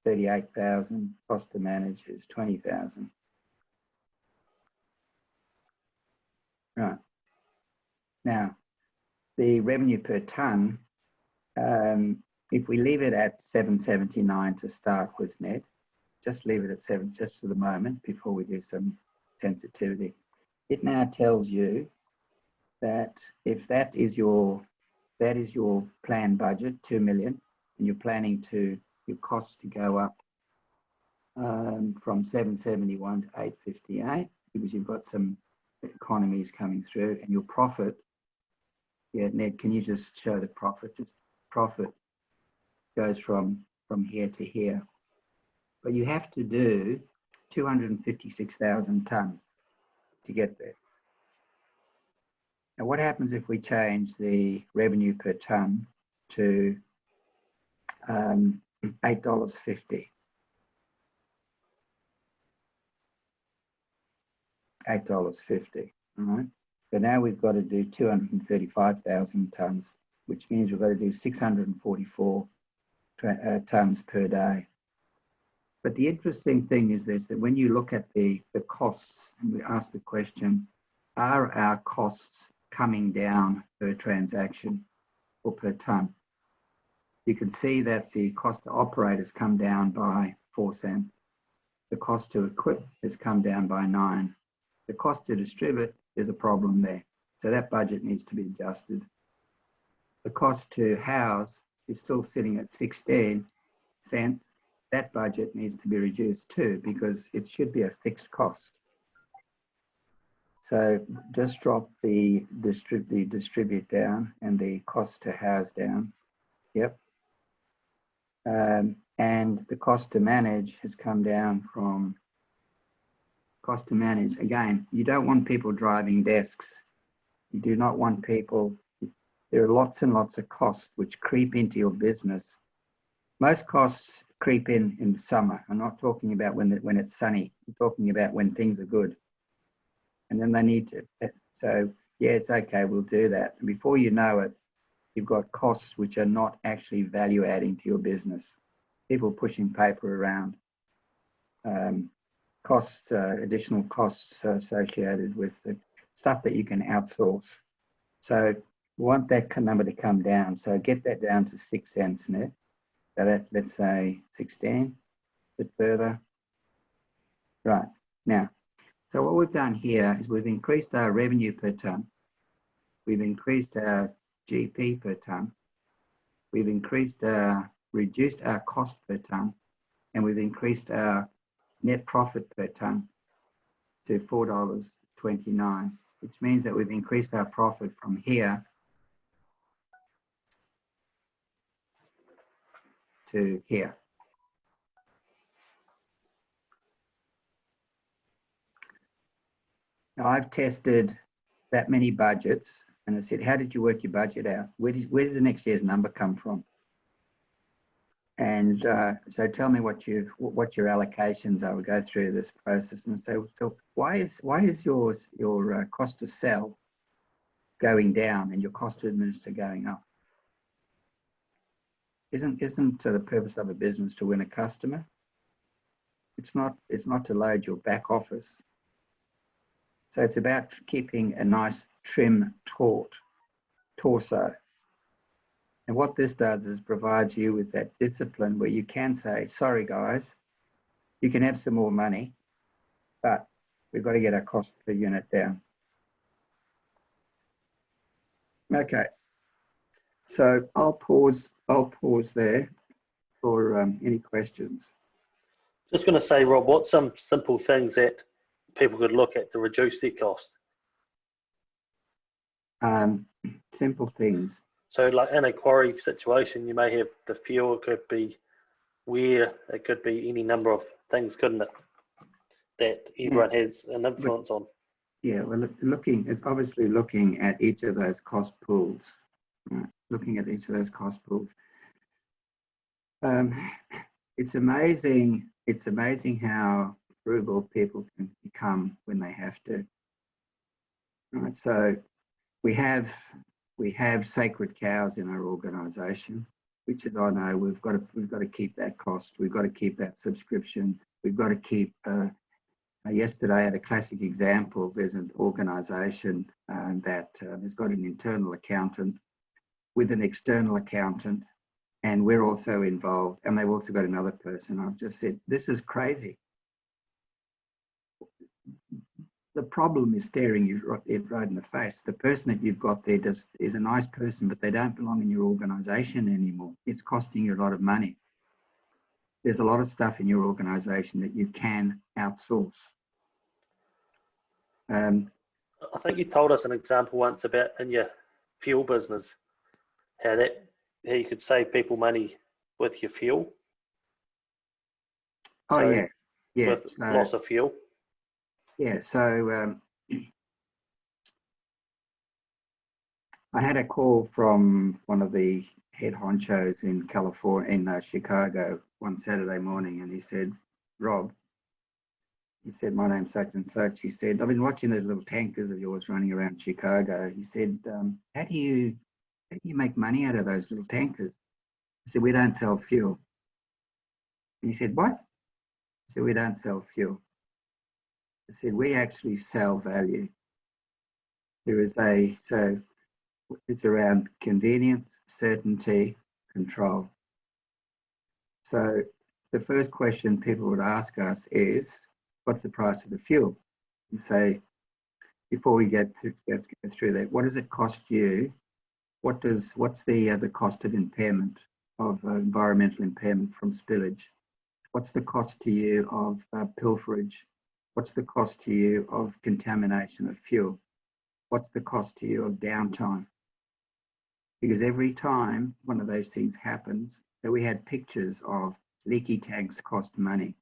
38,000. Cost to manage is 20,000. Right. Now, the revenue per tonne, if we leave it at 779 to start with, Ned, just leave it at 7 just for the moment before we do some sensitivity. It now tells you that if that is your planned budget, 2 million, and you're planning to your costs to go up from 771 to 858 because you've got some economies coming through, and your profit Yeah, Ned, can you just show the profit? Just profit goes from here to here. But you have to do 256,000 tonnes to get there. Now, what happens if we change the revenue per tonne to $8.50? $8.50, all right? So now we've got to do 235,000 tonnes, which means we've got to do 644 tonnes per day. But the interesting thing is this, that when you look at the costs, and we ask the question, are our costs coming down per transaction or per tonne? You can see that the cost to operate has come down by 4 cents. The cost to equip has come down by 9. The cost to distribute is a problem there. So that budget needs to be adjusted. The cost to house is still sitting at 16 cents. That budget needs to be reduced too, because it should be a fixed cost. So just drop the distribute down and the cost to house down. Yep. And the cost to manage has come down from cost to manage. Again, you don't want people driving desks. You do not want people. There are lots and lots of costs which creep into your business. Most costs creep in summer. I'm not talking about when it's sunny. I'm talking about when things are good. And then they need to. So yeah, it's okay. We'll do that. And before you know it, you've got costs which are not actually value adding to your business. People pushing paper around. Costs, additional costs associated with the stuff that you can outsource. So we want that number to come down. So get that down to 6 cents net. So that, let's say 16, a bit further. Right, now, so what we've done here is we've increased our revenue per tonne. We've increased our GP per tonne. We've reduced our cost per tonne, and we've increased our net profit per tonne to $4.29, which means that we've increased our profit from here to here. Now I've tested that many budgets and I said, how did you work your budget out? Where does the next year's number come from? And so tell me what your allocations are. We'll go through this process and say, so why is your cost to sell going down and your cost to administer going up? Isn't the purpose of a business to win a customer? It's not to load your back office. So it's about keeping a nice trim torso. And what this does is provides you with that discipline where you can say, sorry guys, you can have some more money, but we've got to get our cost per unit down. Okay, so I'll pause there for any questions. Just going to say, Rob, what's some simple things that people could look at to reduce their cost? Simple things. So like in a quarry situation, you may have the fuel, it could be wear, it could be any number of things, couldn't it? That everyone has an influence on. Yeah, well, it's obviously looking at each of those cost pools. Right? Looking at each of those cost pools. It's amazing how frugal people can become when they have to. Right, so we have sacred cows in our organisation, which is, I know we've got to keep that cost. We've got to keep that subscription. We've got to keep. Yesterday, I had a classic example. There's an organisation that has got an internal accountant with an external accountant, and we're also involved. And they've also got another person. I've just said, this is crazy. The problem is staring you right in the face. The person that you've got there is a nice person, but they don't belong in your organisation anymore. It's costing you a lot of money. There's a lot of stuff in your organisation that you can outsource. I think you told us an example once about in your fuel business, how you could save people money with your fuel. Oh, So, yeah. Yeah. with So, loss of fuel. yeah. So I had a call from one of the head honchos in California, in Chicago, one Saturday morning, and he said, Rob, he said, my name's such and such. He said, I've been watching those little tankers of yours running around Chicago. He said, how do you make money out of those little tankers? I said, we don't sell fuel. And he said, what? I said, we don't sell fuel. I said, we actually sell value. So it's around convenience, certainty, control. So the first question people would ask us is, what's the price of the fuel? You say, before we get through that, what does it cost you? What's the cost of impairment, of environmental impairment from spillage? What's the cost to you of pilferage? What's the cost to you of contamination of fuel? What's the cost to you of downtime? Because every time one of those things happens, so we had pictures of leaky tanks cost money,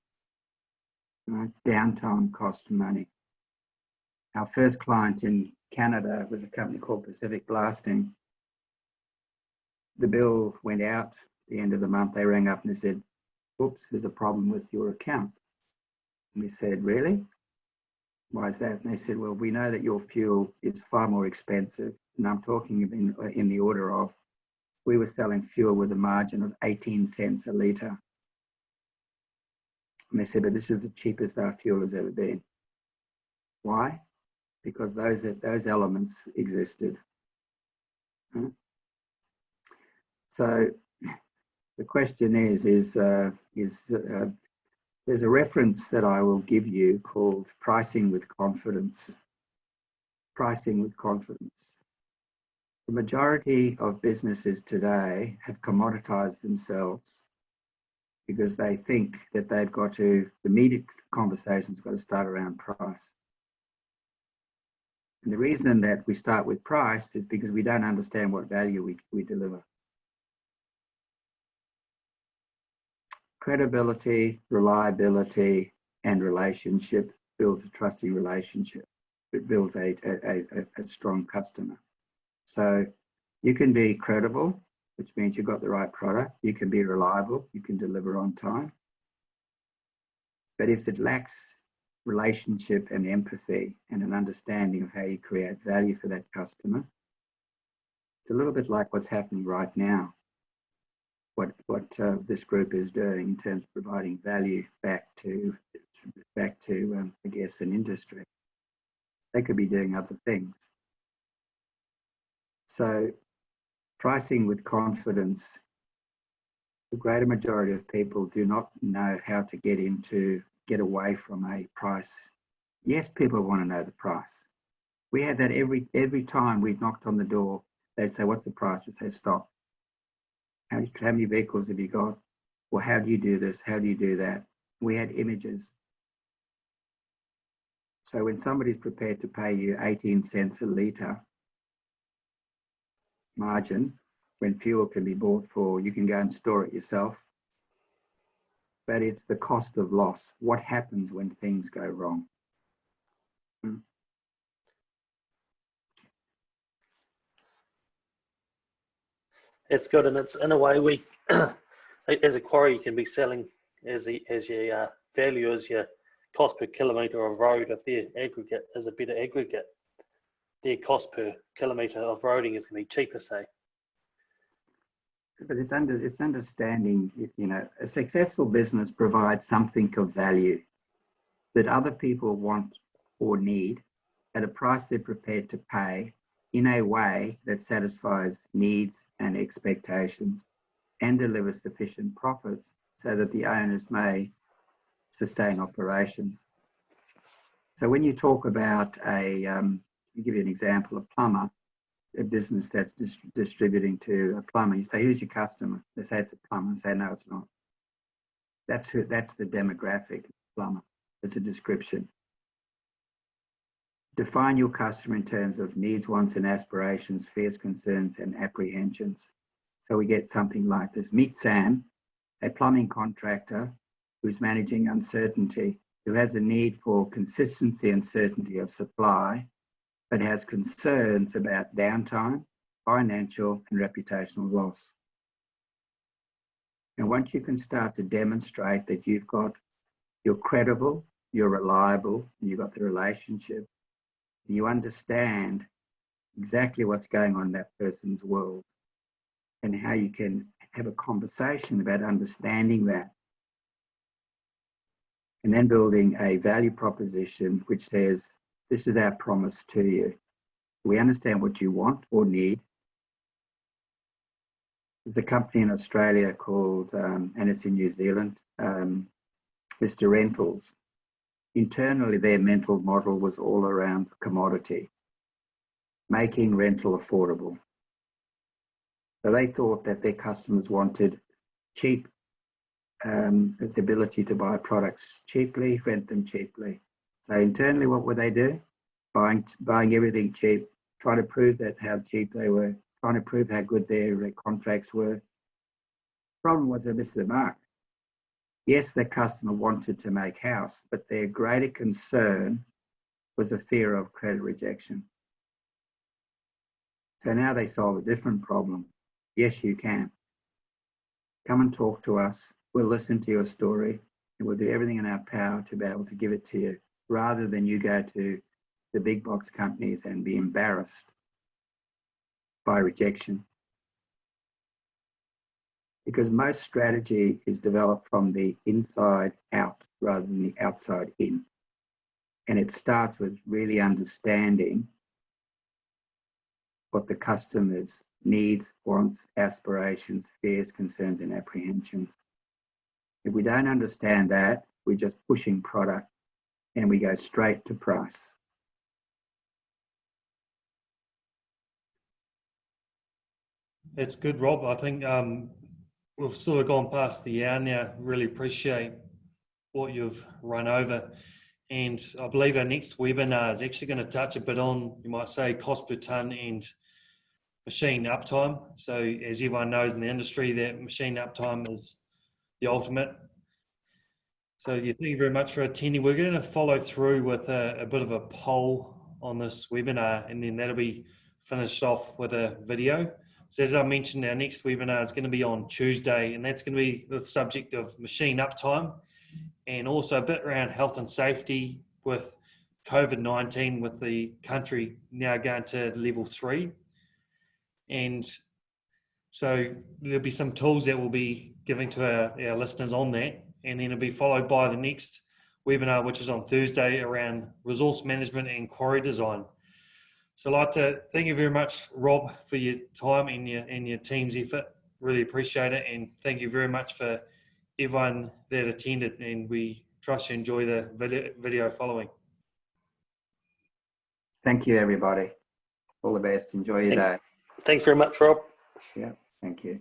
downtime cost money. Our first client in Canada was a company called Pacific Blasting. The bill went out at the end of the month. They rang up and they said, oops, there's a problem with your account. And we said, really? Why is that? And they said, well, we know that your fuel is far more expensive. And I'm talking in the order of, we were selling fuel with a margin of 18 cents a litre. And they said, but this is the cheapest our fuel has ever been. Why? Because those elements existed. So the question is there's a reference that I will give you called pricing with confidence. Pricing with confidence. The majority of businesses today have commoditized themselves because they think that the media conversation's got to start around price. And the reason that we start with price is because we don't understand what value we deliver. Credibility, reliability, and relationship builds a trusting relationship. It builds a strong customer. So you can be credible, which means you've got the right product. You can be reliable. You can deliver on time. But if it lacks relationship and empathy and an understanding of how you create value for that customer, it's a little bit like what's happening right now. What this group is doing in terms of providing value back to I guess, an industry. They could be doing other things. So pricing with confidence, the greater majority of people do not know how to get away from a price. Yes, people want to know the price. We had that every time we knocked on the door, they'd say, what's the price? We'd say, stop. How many vehicles have you got? Well, how do you do this? How do you do that? We had images. So when somebody's prepared to pay you 18 cents a litre margin, when fuel can be bought for, you can go and store it yourself. But it's the cost of loss. What happens when things go wrong? It's good, and it's in a way we, as a quarry, you can be selling as your value as your cost per kilometre of road. If their aggregate is a better aggregate, their cost per kilometre of roading is going to be cheaper, say. But it's understanding, a successful business provides something of value that other people want or need at a price they're prepared to pay in a way that satisfies needs and expectations and delivers sufficient profits so that the owners may sustain operations. So when you talk about I'll give you an example, a plumber, a business that's distributing to a plumber, you say, who's your customer? They say it's a plumber. They say, no, it's not. That's the demographic plumber. It's a description. Define your customer in terms of needs, wants and aspirations, fears, concerns and apprehensions. So we get something like this. Meet Sam, a plumbing contractor who's managing uncertainty, who has a need for consistency and certainty of supply, but has concerns about downtime, financial and reputational loss. And once you can start to demonstrate that you're credible, you're reliable, and you've got the relationship, you understand exactly what's going on in that person's world and how you can have a conversation about understanding that. And then building a value proposition which says, this is our promise to you. We understand what you want or need. There's a company in Australia called, and it's in New Zealand, Mr. Rentals. Internally, their mental model was all around commodity, making rental affordable. So they thought that their customers wanted cheap, the ability to buy products cheaply, rent them cheaply. So internally, what would they do? Buying everything cheap, trying to prove that how cheap they were, trying to prove how good their contracts were. Problem was they missed the mark. Yes, the customer wanted to make house, but their greater concern was a fear of credit rejection. So now they solve a different problem. Yes, you can. Come and talk to us. We'll listen to your story and we'll do everything in our power to be able to give it to you, rather than you go to the big box companies and be embarrassed by rejection. Because most strategy is developed from the inside out rather than the outside in. And it starts with really understanding what the customer's needs, wants, aspirations, fears, concerns, and apprehensions. If we don't understand that, we're just pushing product and we go straight to price. That's good, Rob. I think we've sort of gone past the hour now. Really appreciate what you've run over. And I believe our next webinar is actually going to touch a bit on, you might say, cost per tonne and machine uptime. So as everyone knows in the industry, that machine uptime is the ultimate. So yeah, thank you very much for attending. We're going to follow through with a bit of a poll on this webinar, and then that'll be finished off with a video. So as I mentioned, our next webinar is going to be on Tuesday, and that's going to be the subject of machine uptime and also a bit around health and safety with COVID-19, with the country now going to level 3. And so there'll be some tools that we'll be giving to our listeners on that. And then it'll be followed by the next webinar, which is on Thursday, around resource management and quarry design. So I'd like to thank you very much, Rob, for your time and your team's effort. Really appreciate it. And thank you very much for everyone that attended. And we trust you enjoy the video following. Thank you, everybody. All the best. Enjoy your day. Thanks very much, Rob. Yeah, thank you.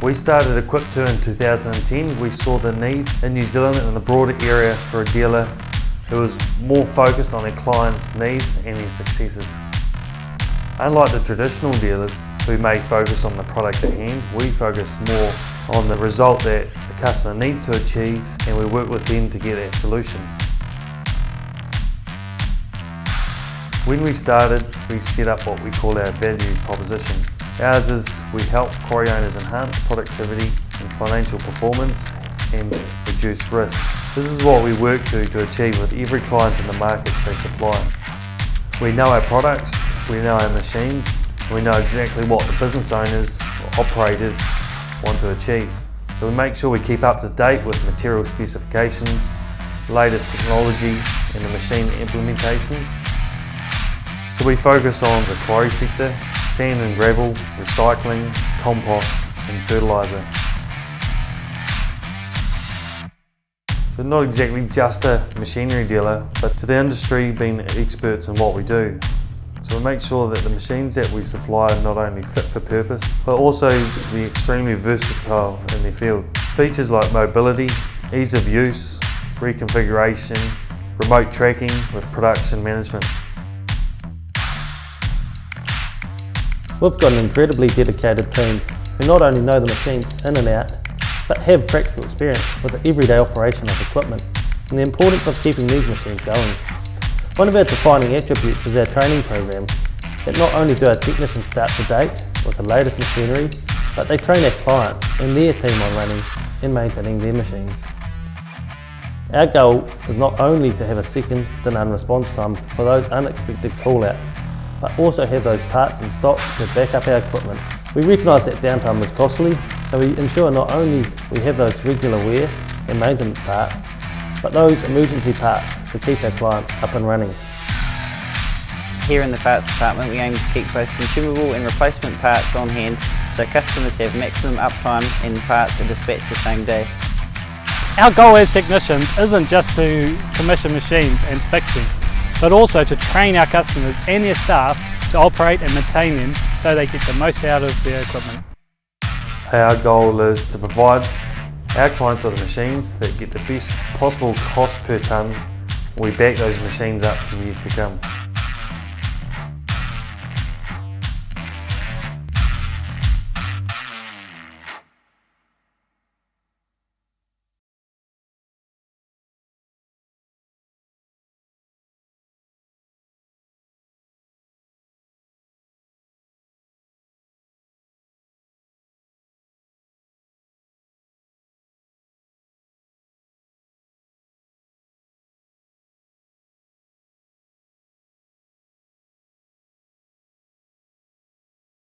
We started Equip2 in 2010. We saw the need in New Zealand and the broader area for a dealer who was more focused on their clients' needs and their successes. Unlike the traditional dealers who may focus on the product at hand, we focus more on the result that the customer needs to achieve, and we work with them to get that solution. When we started, we set up what we call our value proposition. Ours is we help quarry owners enhance productivity and financial performance and reduce risk. This is what we work to achieve with every client in the markets they supply. We know our products, we know our machines, we know exactly what the business owners or operators want to achieve. So we make sure we keep up to date with material specifications, latest technology and the machine implementations. So we focus on the quarry sector, sand and gravel, recycling, compost and fertiliser. So not exactly just a machinery dealer, but to the industry being experts in what we do. So we make sure that the machines that we supply are not only fit for purpose, but also be extremely versatile in their field. Features like mobility, ease of use, reconfiguration, remote tracking with production management. We've got an incredibly dedicated team who not only know the machines in and out, but have practical experience with the everyday operation of equipment and the importance of keeping these machines going. One of our defining attributes is our training program, that not only do our technicians stay up to date with the latest machinery, but they train our clients and their team on running and maintaining their machines. Our goal is not only to have a second to none response time for those unexpected call-outs, but also have those parts in stock to back up our equipment. We recognise that downtime is costly, so we ensure not only we have those regular wear and maintenance parts, but those emergency parts to keep our clients up and running. Here in the parts department, we aim to keep both consumable and replacement parts on hand so customers have maximum uptime and parts are dispatched the same day. Our goal as technicians isn't just to commission machines and fix them, but also to train our customers and their staff to operate and maintain them so they get the most out of their equipment. Our goal is to provide our clients with machines that get the best possible cost per tonne. We back those machines up for years to come.